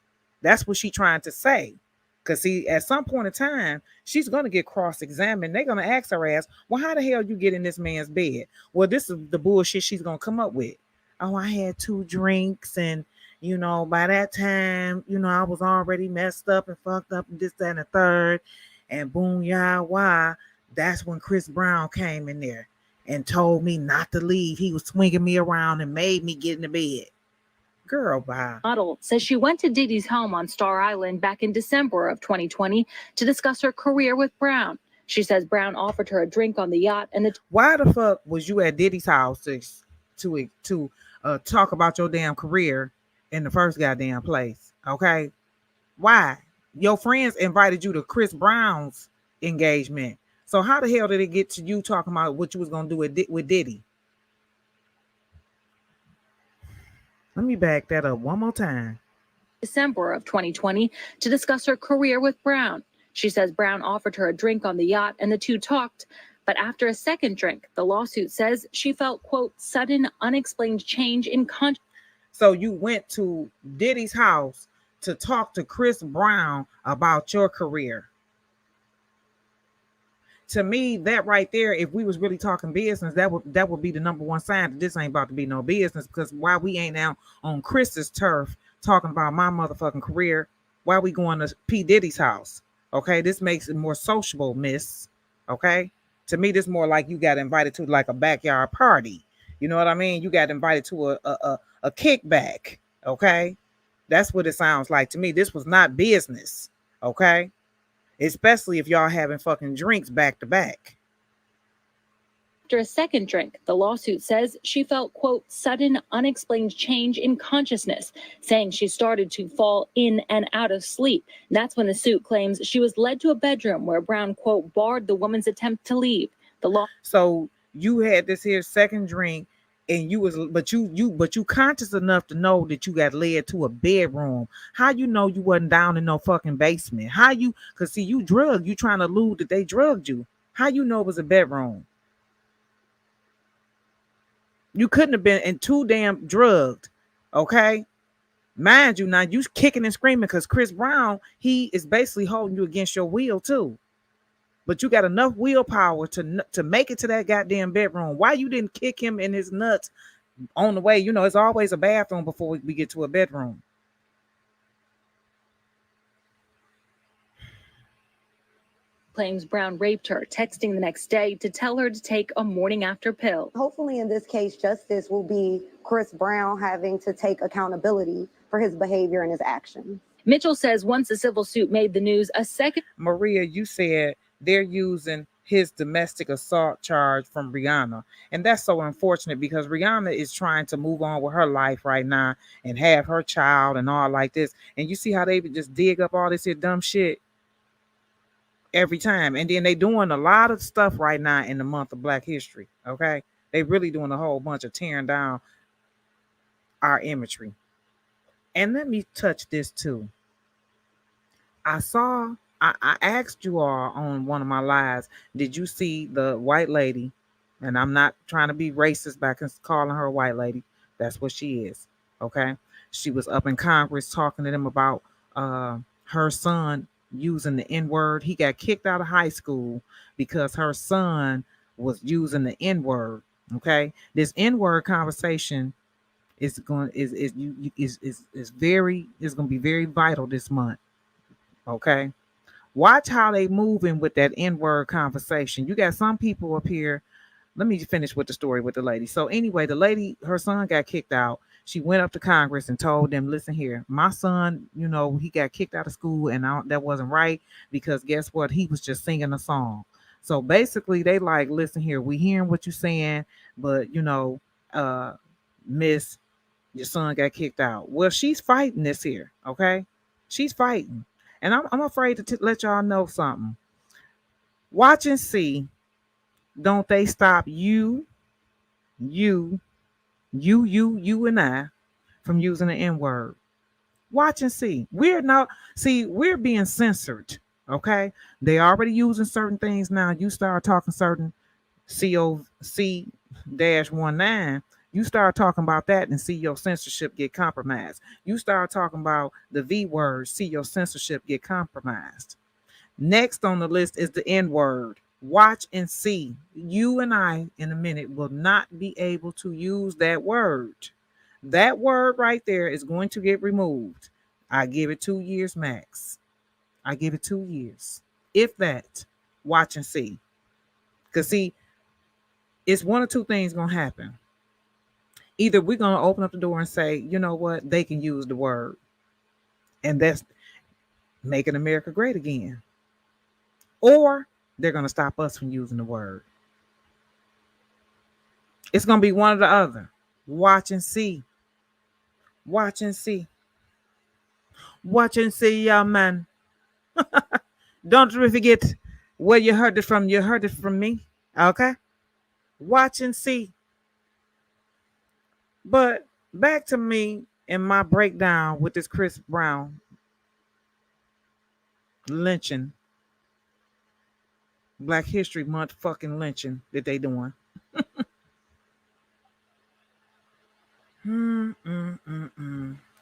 S1: That's what she trying to say. Because see, at some point in time, she's going to get cross-examined. They're going to ask her ass, well, how the hell you get in this man's bed? Well, this is the bullshit she's going to come up with. Oh, I had 2 drinks and, by that time, I was already messed up and fucked up and this, that, and the third. And boom, yeah, why? That's when Chris Brown came in there and told me not to leave. He was swinging me around and made me get in the bed. Girl, bye.
S4: Model says she went to Diddy's home on Star Island back in December of 2020 to discuss her career with Brown. She says Brown offered her a drink on the yacht and
S1: why the fuck was you at Diddy's house to talk about your damn career in the first goddamn place? Okay, why? Your friends invited you to Chris Brown's engagement. So how the hell did it get to you talking about what you was gonna do with Diddy? Let me back that up one more time.
S4: December of 2020 to discuss her career with Brown. She says Brown offered her a drink on the yacht and the two talked. But after a second drink, the lawsuit says she felt, quote, sudden, unexplained change in consciousness.
S1: So you went to Diddy's house to talk to Chris Brown about your career. To me, that right there, if we was really talking business, that would be the number one sign that this ain't about to be no business. Because why we ain't now on Chris's turf talking about my motherfucking career? Why we going to P. Diddy's house? Okay, this makes it more sociable, miss. Okay, to me, this more like you got invited to like a backyard party. You know what I mean? You got invited to a kickback. Okay, that's what it sounds like to me. This was not business. Okay. Especially if y'all having fucking drinks back to back.
S4: After a second drink, the lawsuit says she felt, quote, sudden, unexplained change in consciousness, saying she started to fall in and out of sleep. That's when the suit claims she was led to a bedroom where Brown, quote, barred the woman's attempt to leave. So
S1: You had this here second drink, and you conscious enough to know that you got led to a bedroom. How you know you wasn't down in no fucking basement? How you? Cause see, you drugged. You trying to allude that they drugged you. How you know it was a bedroom? You couldn't have been in too damn drugged. Okay. Mind you, now you kicking and screaming because Chris Brown, he is basically holding you against your will too. But you got enough willpower to make it to that goddamn bedroom. Why you didn't kick him in his nuts on the way? You know, it's always a bathroom before we get to a bedroom.
S4: Claims Brown raped her, texting the next day to tell her to take a morning after pill.
S5: Hopefully in this case, justice will be Chris Brown having to take accountability for his behavior and his actions.
S4: Mitchell says once the civil suit made the news, a second...
S1: Maria, you said they're using his domestic assault charge from Rihanna. And that's so unfortunate because Rihanna is trying to move on with her life right now and have her child and all like this. And you see how they just dig up all this here dumb shit every time. And then they doing a lot of stuff right now in the month of Black History. Okay. They really doing a whole bunch of tearing down our imagery. And let me touch this too. I asked you all on one of my lives, did you see the white lady? And I'm not trying to be racist by calling her a white lady. That's what she is. Okay. She was up in Congress talking to them about her son using the N-word. He got kicked out of high school because her son was using the N-word. Okay. This N-word conversation is going to be very vital this month. Okay. Watch how they moving with that N-word conversation. You got some people up here. Let me finish with the story with the lady. So anyway, the lady, her son got kicked out. She went up to Congress and told them, listen here, my son, you know, he got kicked out of school and that wasn't right because guess what? He was just singing a song. So basically they like, listen here, we hearing what you're saying, but you know, miss, your son got kicked out. Well, she's fighting this here. Okay. She's fighting. And I'm afraid to let y'all know something. Watch and see. Don't they stop you and I from using the N-word. Watch and see. We're being censored. Okay. They already using certain things now. You start talking certain COC-19. You start talking about that and see your censorship get compromised. You start talking about the V word, see your censorship get compromised. Next on the list is the N word. Watch and see. You and I in a minute will not be able to use that word. That word right there is going to get removed. I give it 2 years max. I give it 2 years. If that, watch and see. Because see, it's one or two things going to happen. Either we're going to open up the door and say, you know what, they can use the word. And that's making America great again. Or they're going to stop us from using the word. It's going to be one or the other. Watch and see. Watch and see. Watch and see, y'all, man. Don't forget where you heard it from. You heard it from me. Okay? Watch and see. But back to me and my breakdown with this Chris Brown lynching. Black History Month fucking lynching that they doing.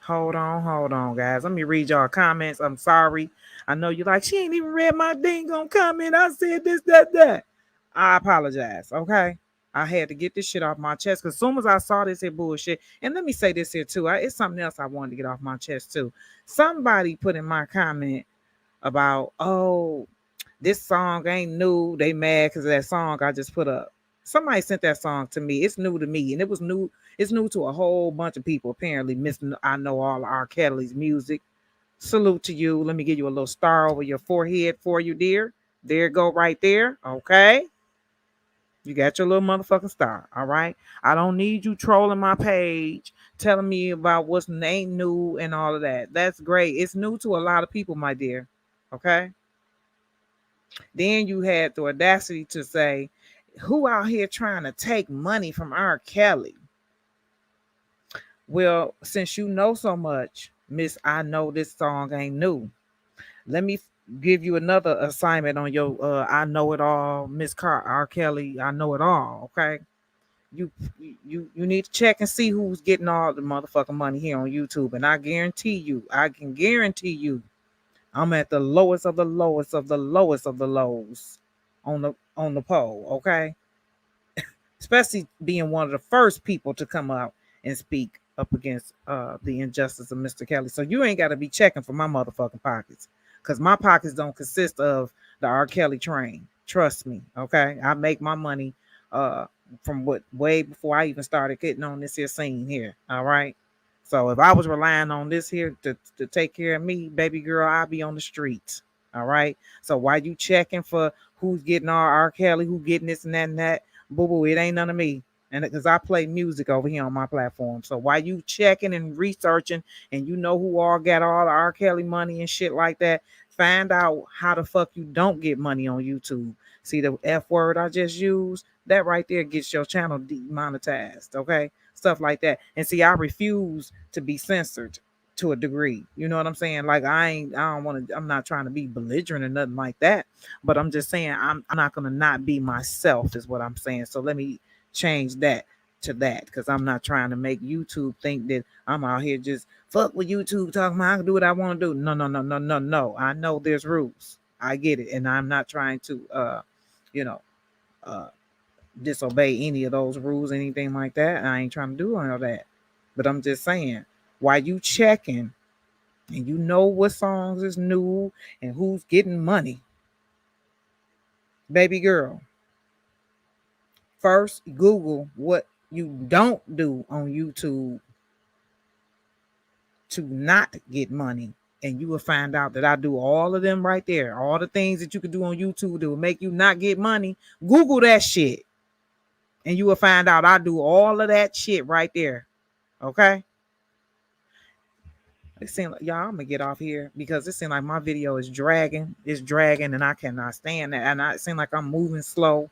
S1: Hold on, guys. Let me read y'all comments. I'm sorry. I know you're like, she ain't even read my dang comment. I said this, that. I apologize. Okay. I had to get this shit off my chest because as soon as I saw this here bullshit, and let me say this here too, it's something else I wanted to get off my chest too. Somebody put in my comment about, oh, this song ain't new. They mad because of that song I just put up. Somebody sent that song to me. It's new to me, and it was new. It's new to a whole bunch of people. Apparently, I know all of RKelly's music. Salute to you. Let me give you a little star over your forehead for you, dear. There you go, right there. Okay. You got your little motherfucking star. All right. I don't need you trolling my page, telling me about what's ain't new and all of that. That's great. It's new to a lot of people, my dear. Okay. Then you had the audacity to say Who out here trying to take money from RKelly? Well, since you know so much, Miss, I know this song ain't new. Let me give you another assignment on your I know it all, Miss RKelly. I know it all. Okay, you need to check and see who's getting all the motherfucking money here on YouTube, and I can guarantee you, I'm at the lowest of the lowest of the lowest of the lows on the poll. Okay, especially being one of the first people to come out and speak up against the injustice of Mr. Kelly. So you ain't got to be checking for my motherfucking pockets, because my pockets don't consist of the R. Kelly train. Trust me, okay? I make my money from what way before I even started getting on this here scene here, all right? So if I was relying on this here to take care of me, baby girl, I'd be on the streets, all right? So why you checking for who's getting R. Kelly, who getting this and that, boo boo, it ain't none of me. And because I play music over here on my platform. So while you checking and researching and you know who all got all the R. Kelly money and shit like that, find out how the fuck you don't get money on YouTube. See the F word I just used? That right there gets your channel demonetized, okay? Stuff like that. And see, I refuse to be censored to a degree. You know what I'm saying? Like I don't want to, I'm not trying to be belligerent or nothing like that. But I'm just saying I'm not gonna not be myself, is what I'm saying. So let me change that to that, because I'm not trying to make YouTube think that I'm out here just fuck with YouTube talking about I can do what I want to do. No. I know there's rules. I get it. And I'm not trying to you know disobey any of those rules, anything like that. I ain't trying to do all that. But I'm just saying, while you checking and you know what songs is new and who's getting money, baby girl, first Google what you don't do on YouTube to not get money, and you will find out that I do all of them right there. All the things that you can do on YouTube that will make you not get money. Google that shit, and you will find out I do all of that shit right there. Okay? It seems like, y'all, I'm gonna get off here because it seems like my video is dragging. It's dragging, and I cannot stand that. And it seems like I'm moving slow,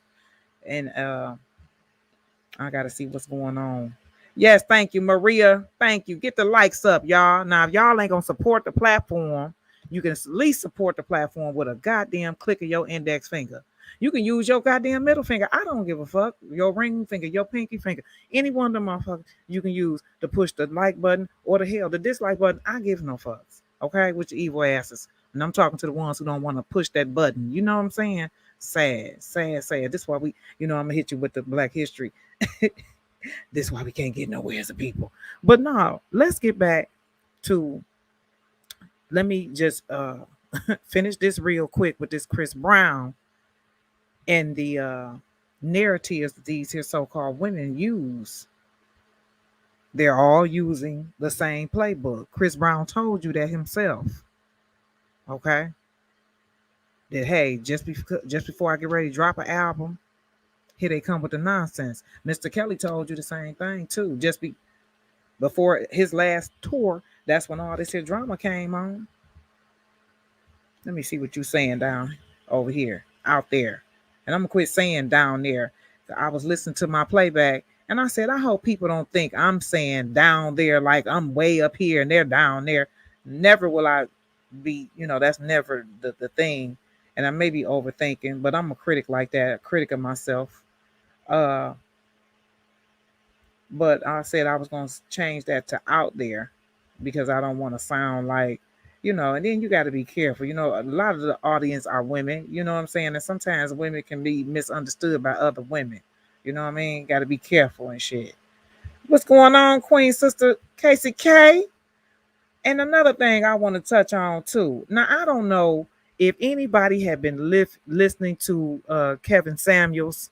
S1: and I gotta see what's going on. Yes, thank you, Maria. Thank you. Get the likes up, y'all. Now, if y'all ain't gonna support the platform, you can at least support the platform with a goddamn click of your index finger. You can use your goddamn middle finger. I don't give a fuck. Your ring finger, your pinky finger, any one of them motherfuckers you can use to push the like button or the dislike button. I give no fucks. Okay, with your evil asses. And I'm talking to the ones who don't want to push that button. You know what I'm saying? Sad. This is why we, I'm gonna hit you with the Black History. This is why we can't get nowhere as a people. But no, let's get back to, let me just finish this real quick with this Chris Brown and the narratives that these here so-called women use. They're all using the same playbook. Chris Brown told you that himself. Okay? That, hey, just before I get ready to drop an album, here they come with the nonsense. Mr. Kelly told you the same thing too. Before his last tour, that's when all this here drama came on. Let me see what you're saying down over here, out there. And I'm gonna quit saying down there. I was listening to my playback and I said, I hope people don't think I'm saying down there like I'm way up here and they're down there. Never will I be, that's never the thing. And I may be overthinking, but I'm a critic like that, a critic of myself. But I said I was going to change that to out there because I don't want to sound like, and then you got to be careful. A lot of the audience are women, you know what I'm saying? And sometimes women can be misunderstood by other women. You know what I mean? Got to be careful and shit. What's going on, Queen Sister Casey K? And another thing I want to touch on too. Now, I don't know if anybody had been listening to Kevin Samuels.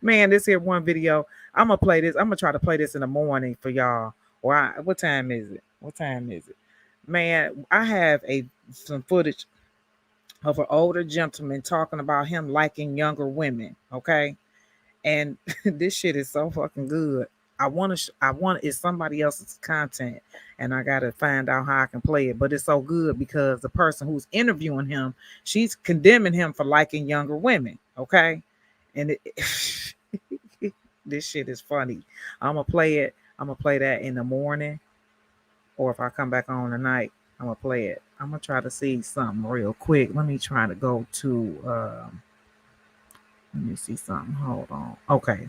S1: Man, this here one video. I'm gonna play this. I'm gonna try to play this in the morning for y'all. What time is it? Man, I have some footage of an older gentleman talking about him liking younger women. Okay, and this shit is so fucking good. It's somebody else's content, and I gotta find out how I can play it. But it's so good because the person who's interviewing him, she's condemning him for liking younger women. Okay. And this shit is funny. I'm gonna play it. I'm gonna play that in the morning, or if I come back on tonight, I'm gonna play it. I'm gonna try to see something real quick. Let me try to go to. Let me see something. Hold on. Okay.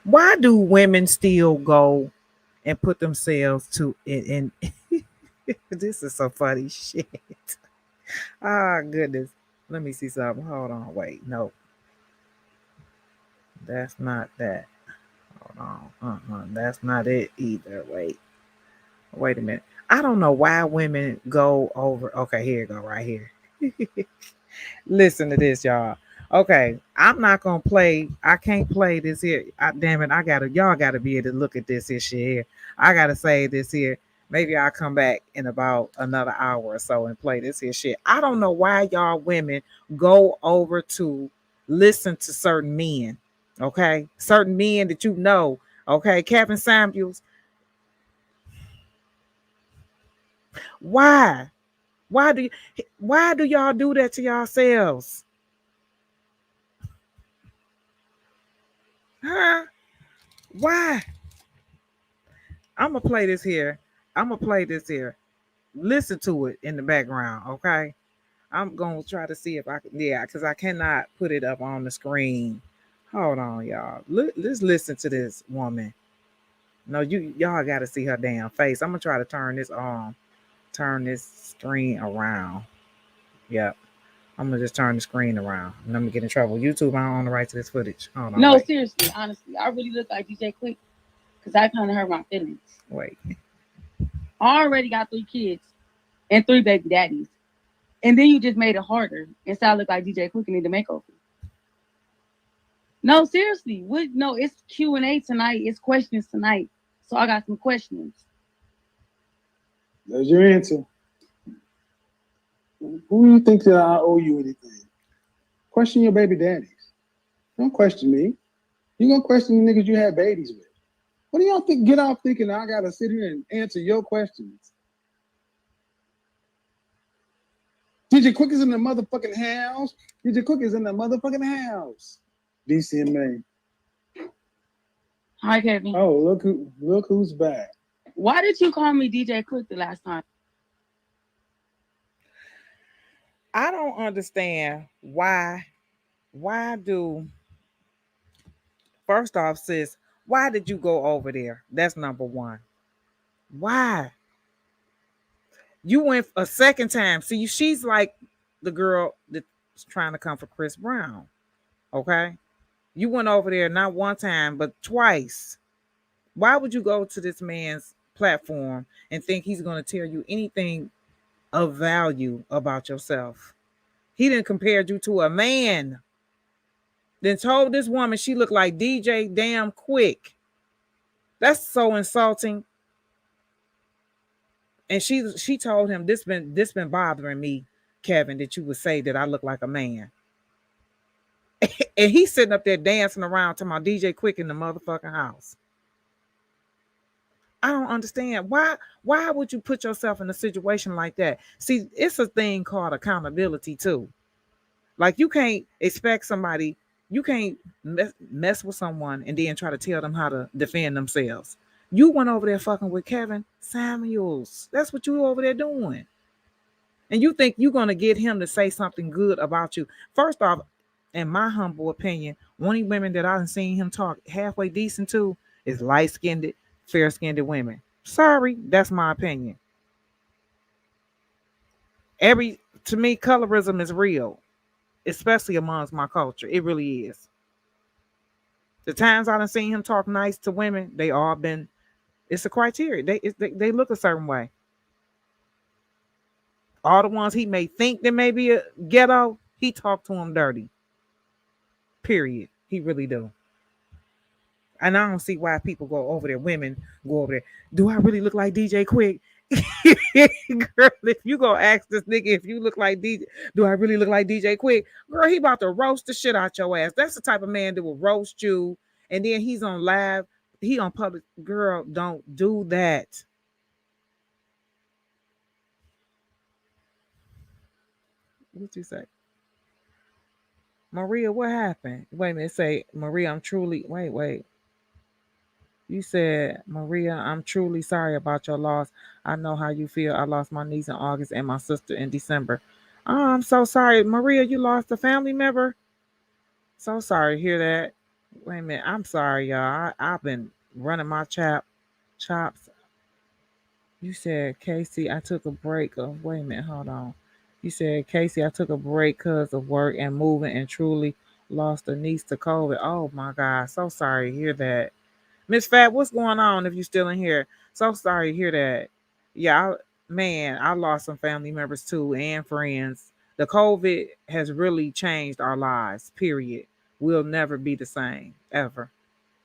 S1: Why do women still go and put themselves to in? This is so funny shit. Ah, goodness. Let me see something. Hold on. Wait. No, that's not that. Hold on. That's not it either. Wait a minute. I don't know why women go over. Okay, here you go. Right here. Listen to this, y'all. Okay, I'm not gonna play. I can't play this here. Damn it, y'all gotta be able to look at this shit here. I gotta say this here. Maybe I'll come back in about another hour or so and play this here shit. I don't know why y'all women go over to listen to certain men. Okay, certain men that you know. Okay, Kevin Samuels. Why? Why do you, why do y'all do that to yourselves? Huh? Why? I'm gonna play this here. I'm gonna play this here. Listen to it in the background, okay? I'm gonna try to see if I can. Yeah, because I cannot put it up on the screen. Hold on, y'all. Let's listen to this woman. No, y'all got to see her damn face. I'm gonna try to turn this screen around. Yep. I'm gonna just turn the screen around. And I'm gonna get in trouble. YouTube, I don't own the right to this footage. Hold on.
S6: No,
S1: wait.
S6: Seriously, honestly, I really look like DJ Quick because I kind of hurt my feelings.
S1: Wait.
S6: I already got 3 kids and 3 baby daddies, and then you just made it harder and so I look like DJ Quick and need a makeover. No, seriously, what? No, it's Q&A tonight. It's questions tonight, so I got some questions.
S7: There's your answer. Who do you think that I owe you anything? Question your baby daddies. Don't question me. You're gonna question the niggas you had babies with. What do y'all think? Get off thinking I gotta sit here and answer your questions. DJ Quick is in the motherfucking house. DJ Quick is in the motherfucking house. DCMA.
S6: Hi, Kevin.
S7: Oh, look who's back.
S6: Why did you call me DJ Quick the last time?
S1: I don't understand why do, first off, sis, why did you go over there? That's number one. Why? You went a second time. See, she's like the girl that's trying to come for Chris Brown. Okay? You went over there not one time, but twice. Why would you go to this man's platform and think he's going to tell you anything of value about yourself? He didn't compare you to a man. Then told this woman she looked like DJ Damn Quick. That's so insulting. And she told him this been bothering me, Kevin, that you would say that I look like a man. And he's sitting up there dancing around to my DJ Quick in the motherfucking house. I don't understand. Why would you put yourself in a situation like that? See, it's a thing called accountability too. Like you can't expect somebody, you can't mess with someone and then try to tell them how to defend themselves. You went over there fucking with Kevin Samuels. That's what you over there doing. And you think you're going to get him to say something good about you. First off, in my humble opinion, one of the women that I've seen him talk halfway decent to is light-skinned, fair-skinned women. Sorry, that's my opinion. To me, colorism is real, especially amongst my culture. It really is. The times I've seen him talk nice to women, they all been, it's a criteria. They look a certain way. All the ones he may think that may be a ghetto, he talked to them dirty. Period. He really do. And I don't see why people go over there. Women go over there. Do I really look like DJ Quick? Girl, if you go ask this nigga if you look like DJ, do I really look like DJ Quick? Girl, he about to roast the shit out your ass. That's the type of man that will roast you. And then he's on live. He on public. Girl, don't do that. What you say? Maria, what happened? Wait a minute. Say, Maria, I'm truly. Wait. You said, Maria, I'm truly sorry about your loss. I know how you feel. I lost my niece in August and my sister in December. Oh, I'm so sorry. Maria, you lost a family member? So sorry to hear that. Wait a minute. I'm sorry, y'all. I've been running my chops. You said, Casey, I took a break of, wait a minute, hold on. You said, Casey, I took a break because of work and moving and truly lost a niece to COVID. Oh my God. So sorry to hear that. Miss Fat, what's going on if you still in here? So sorry to hear that. Yeah, man, I lost some family members too and friends. The COVID has really changed our lives, period. We'll never be the same, ever.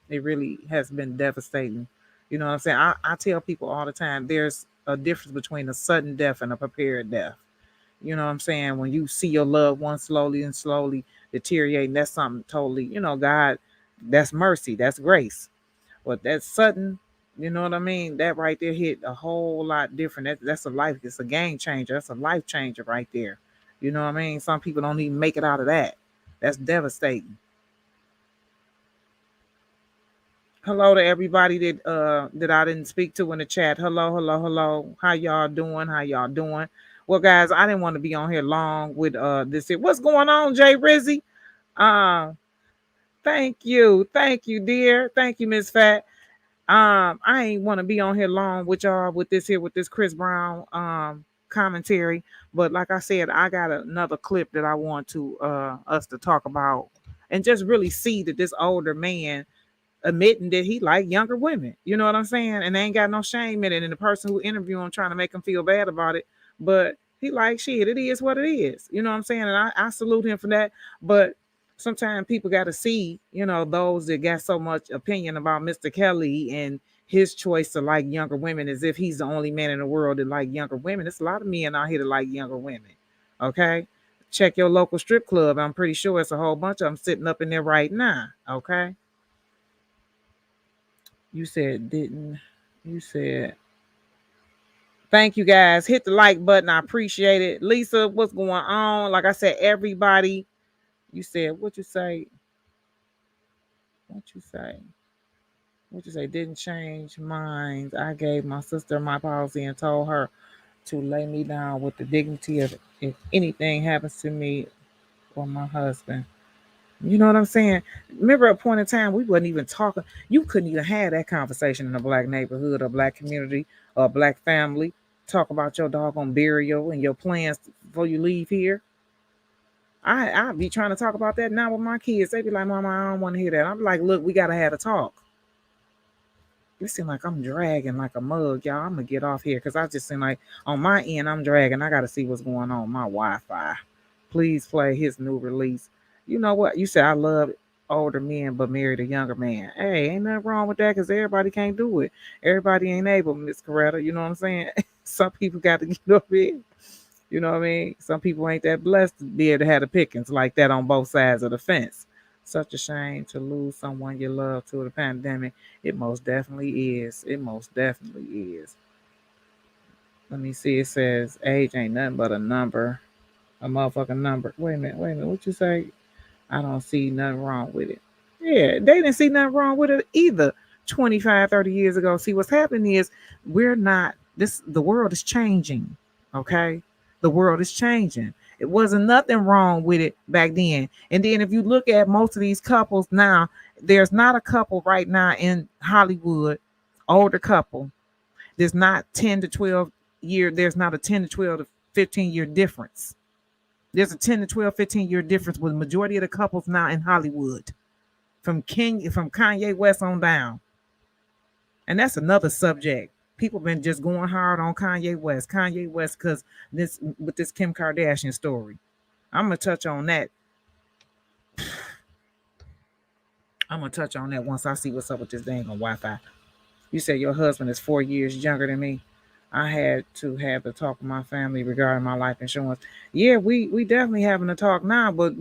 S1: It really has been devastating. You know what I'm saying? I tell people all the time there's a difference between a sudden death and a prepared death. You know what I'm saying? When you see your loved one slowly and slowly deteriorating, that's something totally, God, that's mercy, that's grace. But that sudden, you know what I mean? That right there hit a whole lot different. That's a life, it's a game changer. That's a life changer right there. You know what I mean? Some people don't even make it out of that. That's devastating. Hello to everybody that I didn't speak to in the chat. Hello. How y'all doing? Well, guys, I didn't want to be on here long with this here. What's going on, Jay Rizzy? Uh thank you, dear. Thank you, Miss Fat. I ain't want to be on here long with y'all with this Chris Brown commentary, but like I said, I got another clip that I want to us to talk about and just really see that this older man admitting that he like younger women. You know what I'm saying? And they ain't got no shame in it. And the person who interviewed him trying to make him feel bad about it, but he like shit. It is what it is. You know what I'm saying? And I salute him for that. But sometimes people got to see, those that got so much opinion about Mr. Kelly and his choice to like younger women as if he's the only man in the world that like younger women. There's a lot of men out here that like younger women. Okay. Check your local strip club. I'm pretty sure it's a whole bunch of them sitting up in there right now. Okay. You said, thank you guys. Hit the like button. I appreciate it. Lisa, what's going on? Like I said, everybody, you said, what you say? Didn't change minds. I gave my sister my policy and told her to lay me down with the dignity of if anything happens to me or my husband. You know what I'm saying? Remember at a point in time, we wasn't even talking. You couldn't even have that conversation in a black neighborhood or black community or black family. Talk about your doggone burial and your plans before you leave here. I be trying to talk about that now with my kids. They be like, Mama, I don't want to hear that. I'm like, look, we got to have a talk. It seems like I'm dragging like a mug, y'all. I'm going to get off here because I just seem like on my end, I'm dragging. I got to see what's going on with my Wi-Fi. Please play his new release. You know what? You said I love older men but married a younger man. Hey, ain't nothing wrong with that because everybody can't do it. Everybody ain't able, Miss Coretta. You know what I'm saying? Some people got to get up here. You know what I mean? Some people ain't that blessed to be able to have the pickings like that on both sides of the fence. Such a shame to lose someone you love to the pandemic. It most definitely is. Let me see. It says age ain't nothing but a number. A motherfucking number. Wait a minute. What you say? I don't see nothing wrong with it. Yeah, they didn't see nothing wrong with it either 25, 30 years ago. See, what's happening is the world is changing. Okay? The world is changing. It wasn't nothing wrong with it back then. And then if you look at most of these couples now, there's not a couple right now in Hollywood, older couple. There's not 10 to 12 there's not a 10 to 12 to 15 year difference. There's a 10 to 12, 15-year difference with the majority of the couples now in Hollywood. From Kanye West on down. And that's another subject. People been just going hard on Kanye West because with this Kim Kardashian story. I'm gonna touch on that. Once I see what's up with this dang on Wi-Fi. You said your husband is 4 years younger than me. I had to have a talk with my family regarding my life insurance. Yeah, we definitely having a talk now, but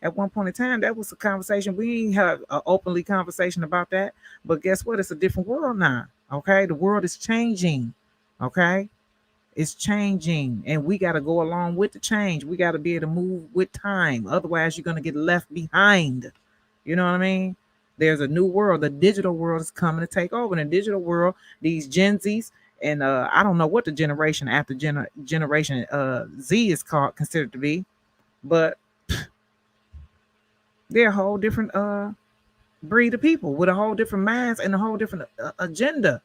S1: at one point in time, that was a conversation. We ain't have an openly conversation about that. But guess what? It's a different world now. Okay, the world is changing. Okay, It's changing, and we got to go along with the change. We got to be able to move with time. Otherwise, you're going to get left behind. You know what I mean? There's a new world. The digital world is coming to take over. In the digital world, these Gen Zs, and I don't know what the generation after generation Z is called, considered to be, but they're a whole different breed of people with a whole different minds and a whole different agenda.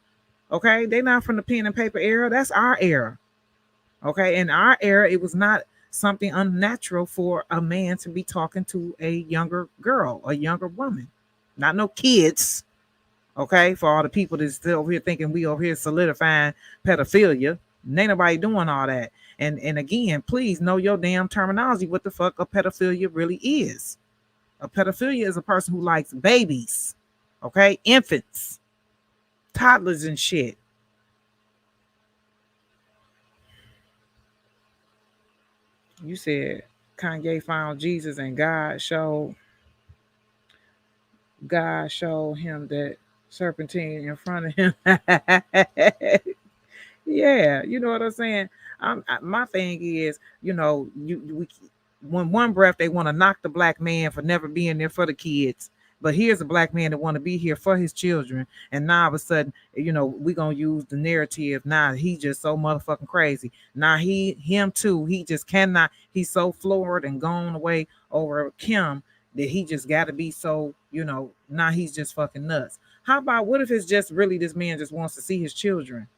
S1: Okay, they're not from the pen and paper era. That's our era. Okay, in our era, it was not something unnatural for a man to be talking to a younger girl, a younger woman, not no kids. Okay, for all the people that's still over here thinking we over here solidifying pedophilia, ain't nobody doing all that. And again, please know your damn terminology. What the fuck a pedophilia really is? A pedophilia is a person who likes babies, okay, infants, toddlers, and shit. You said Kanye found Jesus and God showed him that serpentine in front of him. Yeah, you know what I'm saying? My thing is, when one breath they want to knock the black man for never being there for the kids, but here's a black man that want to be here for his children, and now all of a sudden, we gonna use the narrative. Now he's just so motherfucking crazy. Now him too. He just cannot. He's so floored and gone away over Kim that he just got to be so. Now he's just fucking nuts. How about what if it's just really this man just wants to see his children?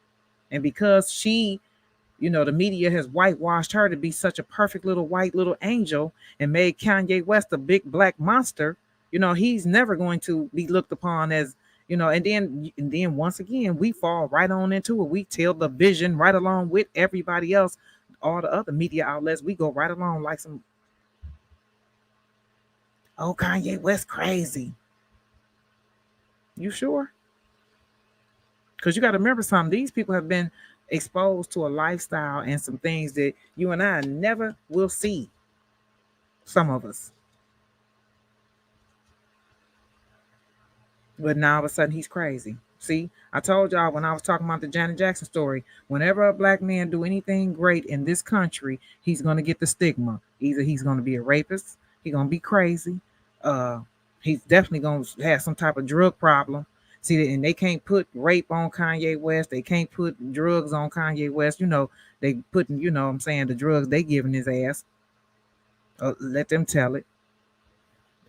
S1: And because she, the media has whitewashed her to be such a perfect little white little angel and made Kanye West a big black monster, he's never going to be looked upon as, and then once again, we fall right on into it. We tell the vision right along with everybody else, all the other media outlets. We go right along like some, oh, Kanye West crazy. You sure? Because you got to remember something. These people have been exposed to a lifestyle and some things that you and I never will see. Some of us. But now all of a sudden he's crazy. See, I told y'all when I was talking about the Janet Jackson story, whenever a black man do anything great in this country, he's going to get the stigma. Either he's going to be a rapist, he's going to be crazy, he's definitely going to have some type of drug problem. See, and they can't put rape on Kanye West. They can't put drugs on Kanye West. They putting, what I'm saying, the drugs they giving his ass. Let them tell it.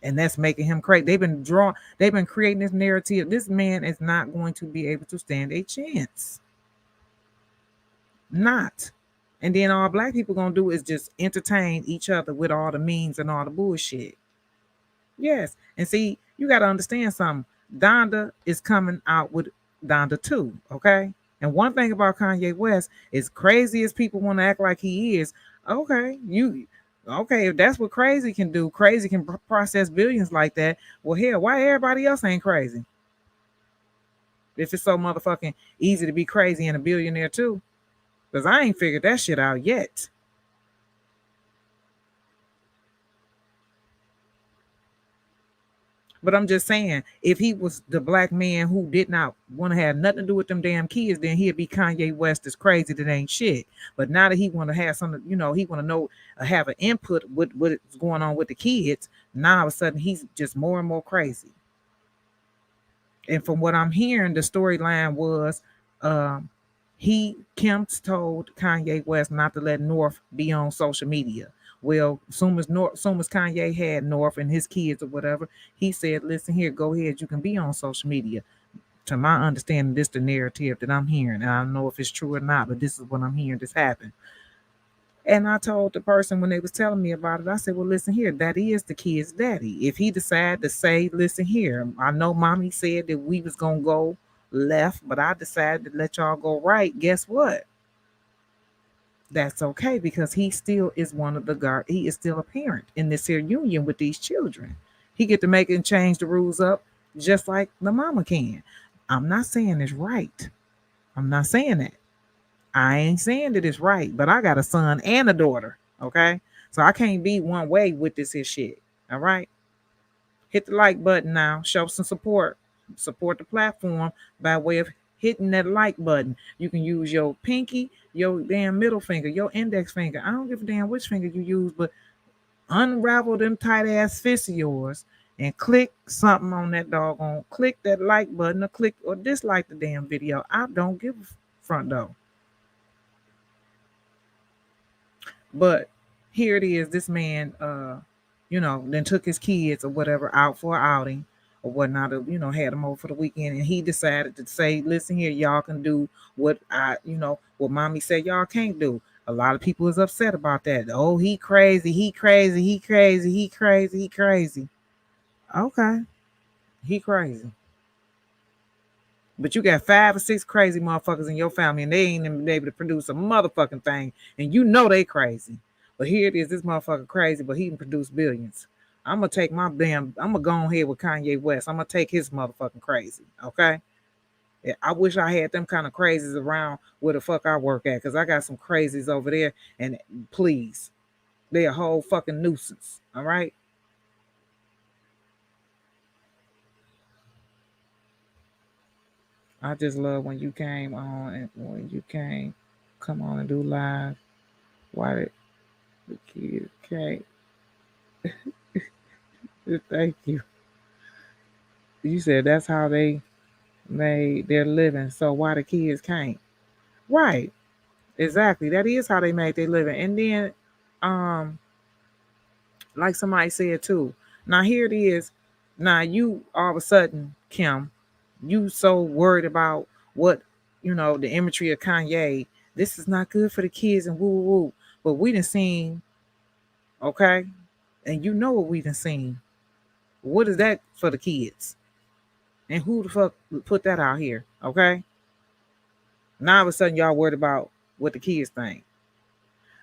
S1: And that's making him crazy. They've been creating this narrative. This man is not going to be able to stand a chance. Not. And then all black people going to do is just entertain each other with all the memes and all the bullshit. Yes. And see, you got to understand something. Donda is coming out with Donda 2, okay? And one thing about Kanye West is crazy as people want to act like he is, okay, if that's what crazy can do, crazy can process billions like that, well, hell, why everybody else ain't crazy? If it's so motherfucking easy to be crazy and a billionaire too, because I ain't figured that shit out yet. But I'm just saying, if he was the black man who did not want to have nothing to do with them damn kids, then he'd be Kanye West is crazy that ain't shit. But now that he want to have something, he want to know, have an input with what's going on with the kids, now all of a sudden he's just more and more crazy. And from what I'm hearing, the storyline was Kim told Kanye West not to let North be on social media. Well, soon as Kanye had North and his kids or whatever, he said, listen here, go ahead, you can be on social media. To my understanding, this is the narrative that I'm hearing. And I don't know if it's true or not, but this is what I'm hearing this happen. And I told the person when they was telling me about it, I said, well, listen here, that is the kid's daddy. If he decided to say, listen here, I know mommy said that we was going to go left, but I decided to let y'all go right. Guess what? That's okay, because he still is one of the guard. He is still a parent in this here union with these children. He get to make and change the rules up just like the mama can. I'm not saying it's right. I'm not saying that. I ain't saying that it's right, but I got a son and a daughter. Okay. So I can't be one way with this here shit. All right. Hit the like button now. Show some support. Support the platform by way of hitting that like button. You can use your pinky, your damn middle finger, your index finger. I don't give a damn which finger you use, but unravel them tight ass fists of yours and click something on that doggone. Click that like button or click or dislike the damn video. I don't give a front though. But here it is. This man, then took his kids or whatever out for an outing or whatnot, had them over for the weekend. And he decided to say, listen here, y'all can do what what mommy said y'all can't do. A lot of people is upset about that. Oh, he crazy, he crazy, he crazy, he crazy, he crazy. Okay, he crazy. But you got 5 or 6 crazy motherfuckers in your family and they ain't even able to produce a motherfucking thing. And you know they crazy. But here it is, this motherfucker crazy, but he can produce billions. I'm going to take I'm going to go ahead with Kanye West. I'm going to take his motherfucking crazy, okay? Yeah, I wish I had them kind of crazies around where the fuck I work at, because I got some crazies over there, and please, they a whole fucking nuisance, all right? I just love when you came on and when you come on and do live. Why did the kids can't? Thank you. You said that's how they made their living. So why the kids can't? Right. Exactly. That is how they made their living. And then like somebody said too. Now here it is. Now you all of a sudden, Kim, you so worried about what, the imagery of Kanye. This is not good for the kids and woo woo woo. But we done seen, okay? And you know what we done seen. What is that for the kids? And who the fuck put that out here? Okay. Now all of a sudden y'all worried about what the kids think.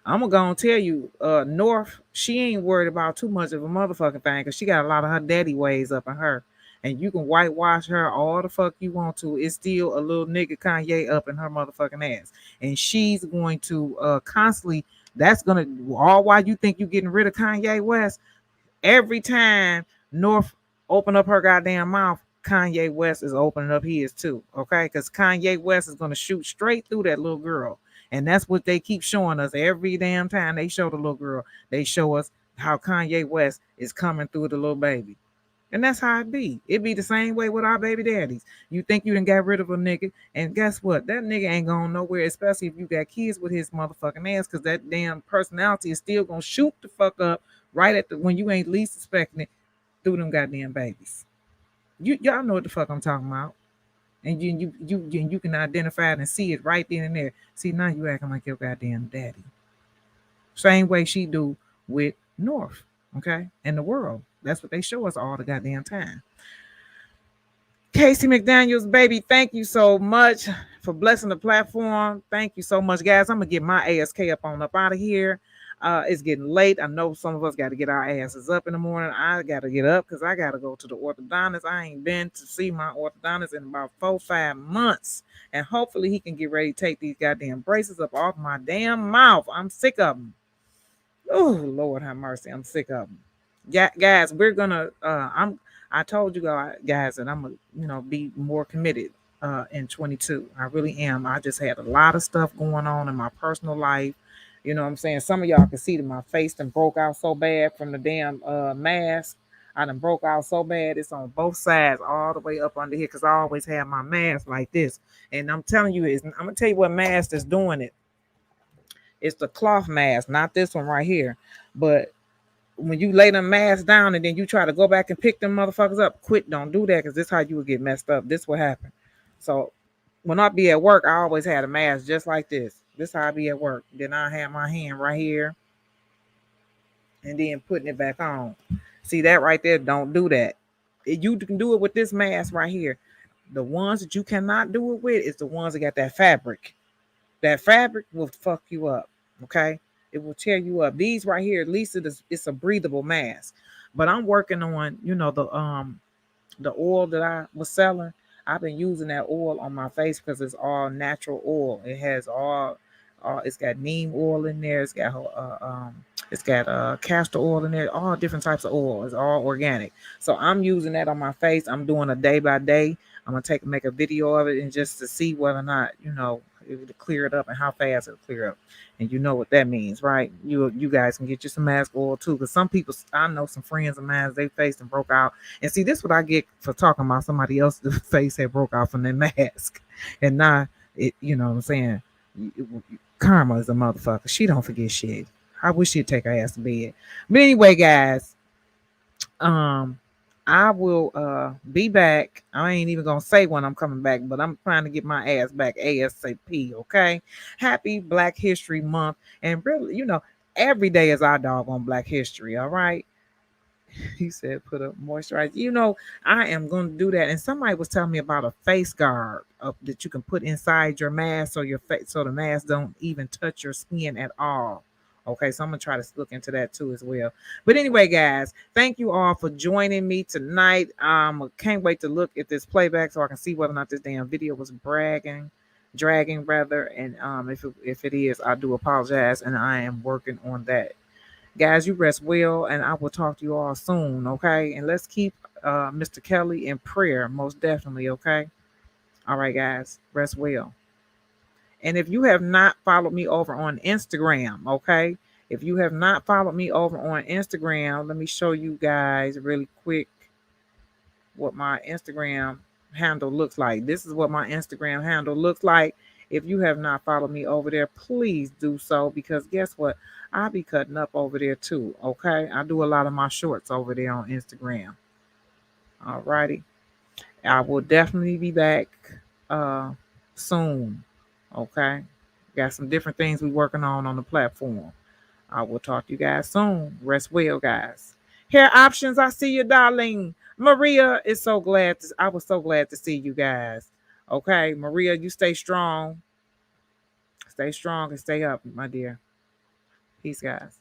S1: I'm gonna go and tell you, North, she ain't worried about too much of a motherfucking thing because she got a lot of her daddy ways up in her. And you can whitewash her all the fuck you want to. It's still a little nigga Kanye up in her motherfucking ass. And she's going to constantly, that's gonna, all while you think you getting rid of Kanye West, every time North open up her goddamn mouth, Kanye West is opening up his too. Okay. Because Kanye West is gonna shoot straight through that little girl. And that's what they keep showing us every damn time they show the little girl. They show us how Kanye West is coming through the little baby. And that's how it be. It be the same way with our baby daddies. You think you done got rid of a nigga, and guess what? That nigga ain't going nowhere, especially if you got kids with his motherfucking ass, because that damn personality is still going to shoot the fuck up right at when you ain't least suspecting it through them goddamn babies. Y'all know what the fuck I'm talking about. And you can identify it and see it right then and there. See, now you acting like your goddamn daddy. Same way she do with North, okay? And the world. That's what they show us all the goddamn time. Casey McDaniels, baby, thank you so much for blessing the platform. Thank you so much, guys. I'm going to get my ASK up out of here. It's getting late. I know some of us got to get our asses up in the morning. I got to get up because I got to go to the orthodontist. I ain't been to see my orthodontist in about 4-5 months. And hopefully he can get ready to take these goddamn braces up off my damn mouth. I'm sick of them. Oh, Lord have mercy. I'm sick of them. Yeah, guys, we're going to, I told you guys that I'm going to, be more committed in 22. I really am. I just had a lot of stuff going on in my personal life. You know what I'm saying? Some of y'all can see that my face done broke out so bad from the damn mask. I done broke out so bad. It's on both sides all the way up under here because I always have my mask like this. And I'm telling you, I'm going to tell you what mask is doing it. It's the cloth mask, not this one right here. But when you lay them masks down and then you try to go back and pick them motherfuckers up, don't do that because this is how you would get messed up. This will happen. So when I be at work, I always had a mask just like this. This is how I be at work. Then I have my hand right here and then putting it back on. See that right there? Don't do that. You can do it with this mask right here. The ones that you cannot do it with is the ones that got that fabric. That fabric will fuck you up. Okay? It will tear you up. These right here, at least it's a breathable mask. But I'm working on, the oil that I was selling. I've been using that oil on my face because it's all natural oil. It has it's got neem oil in there. It's got castor oil in there. All different types of oil. It's all organic. So I'm using that on my face. I'm doing a day by day. I'm gonna make a video of it and just to see whether or not it'll clear it up and how fast it'll clear up. And you know what that means, right? You guys can get you some mask oil too, because some people, I know some friends of mine, they faced and broke out. And see, this is what I get for talking about somebody else's face that broke out from their mask, and now it, you know what I'm saying? Karma is a motherfucker. She don't forget shit. I wish she'd take her ass to bed. But anyway, guys, I will be back. I ain't even gonna say when I'm coming back, but I'm trying to get my ass back ASAP. Okay. Happy Black History Month. And really, every day is our doggone Black History. All right. He said put a moisturizer. I am going to do that. And somebody was telling me about a face guard that you can put inside your mask so your face, so the mask don't even touch your skin at all. Okay, so I'm gonna try to look into that too as well. But anyway, guys, thank you all for joining me tonight. Can't wait to look at this playback so I can see whether or not this damn video was dragging rather. And if it is, I do apologize, and I am working on that. Guys, you rest well, and I will talk to you all soon, okay? And let's keep Mr. Kelly in prayer, most definitely, okay? All right, guys, rest well. And if you have not followed me over on Instagram, okay? If you have not followed me over on Instagram, let me show you guys really quick what my Instagram handle looks like. This is what my Instagram handle looks like. If you have not followed me over there, please do so, because guess what? I'll be cutting up over there too, okay? I do a lot of my shorts over there on Instagram. All righty. I will definitely be back soon, okay? Got some different things we're working on the platform. I will talk to you guys soon. Rest well, guys. Hair options, I see you, darling. Maria is I was so glad to see you guys. Okay, Maria, you stay strong. Stay strong and stay up, my dear. Peace, guys.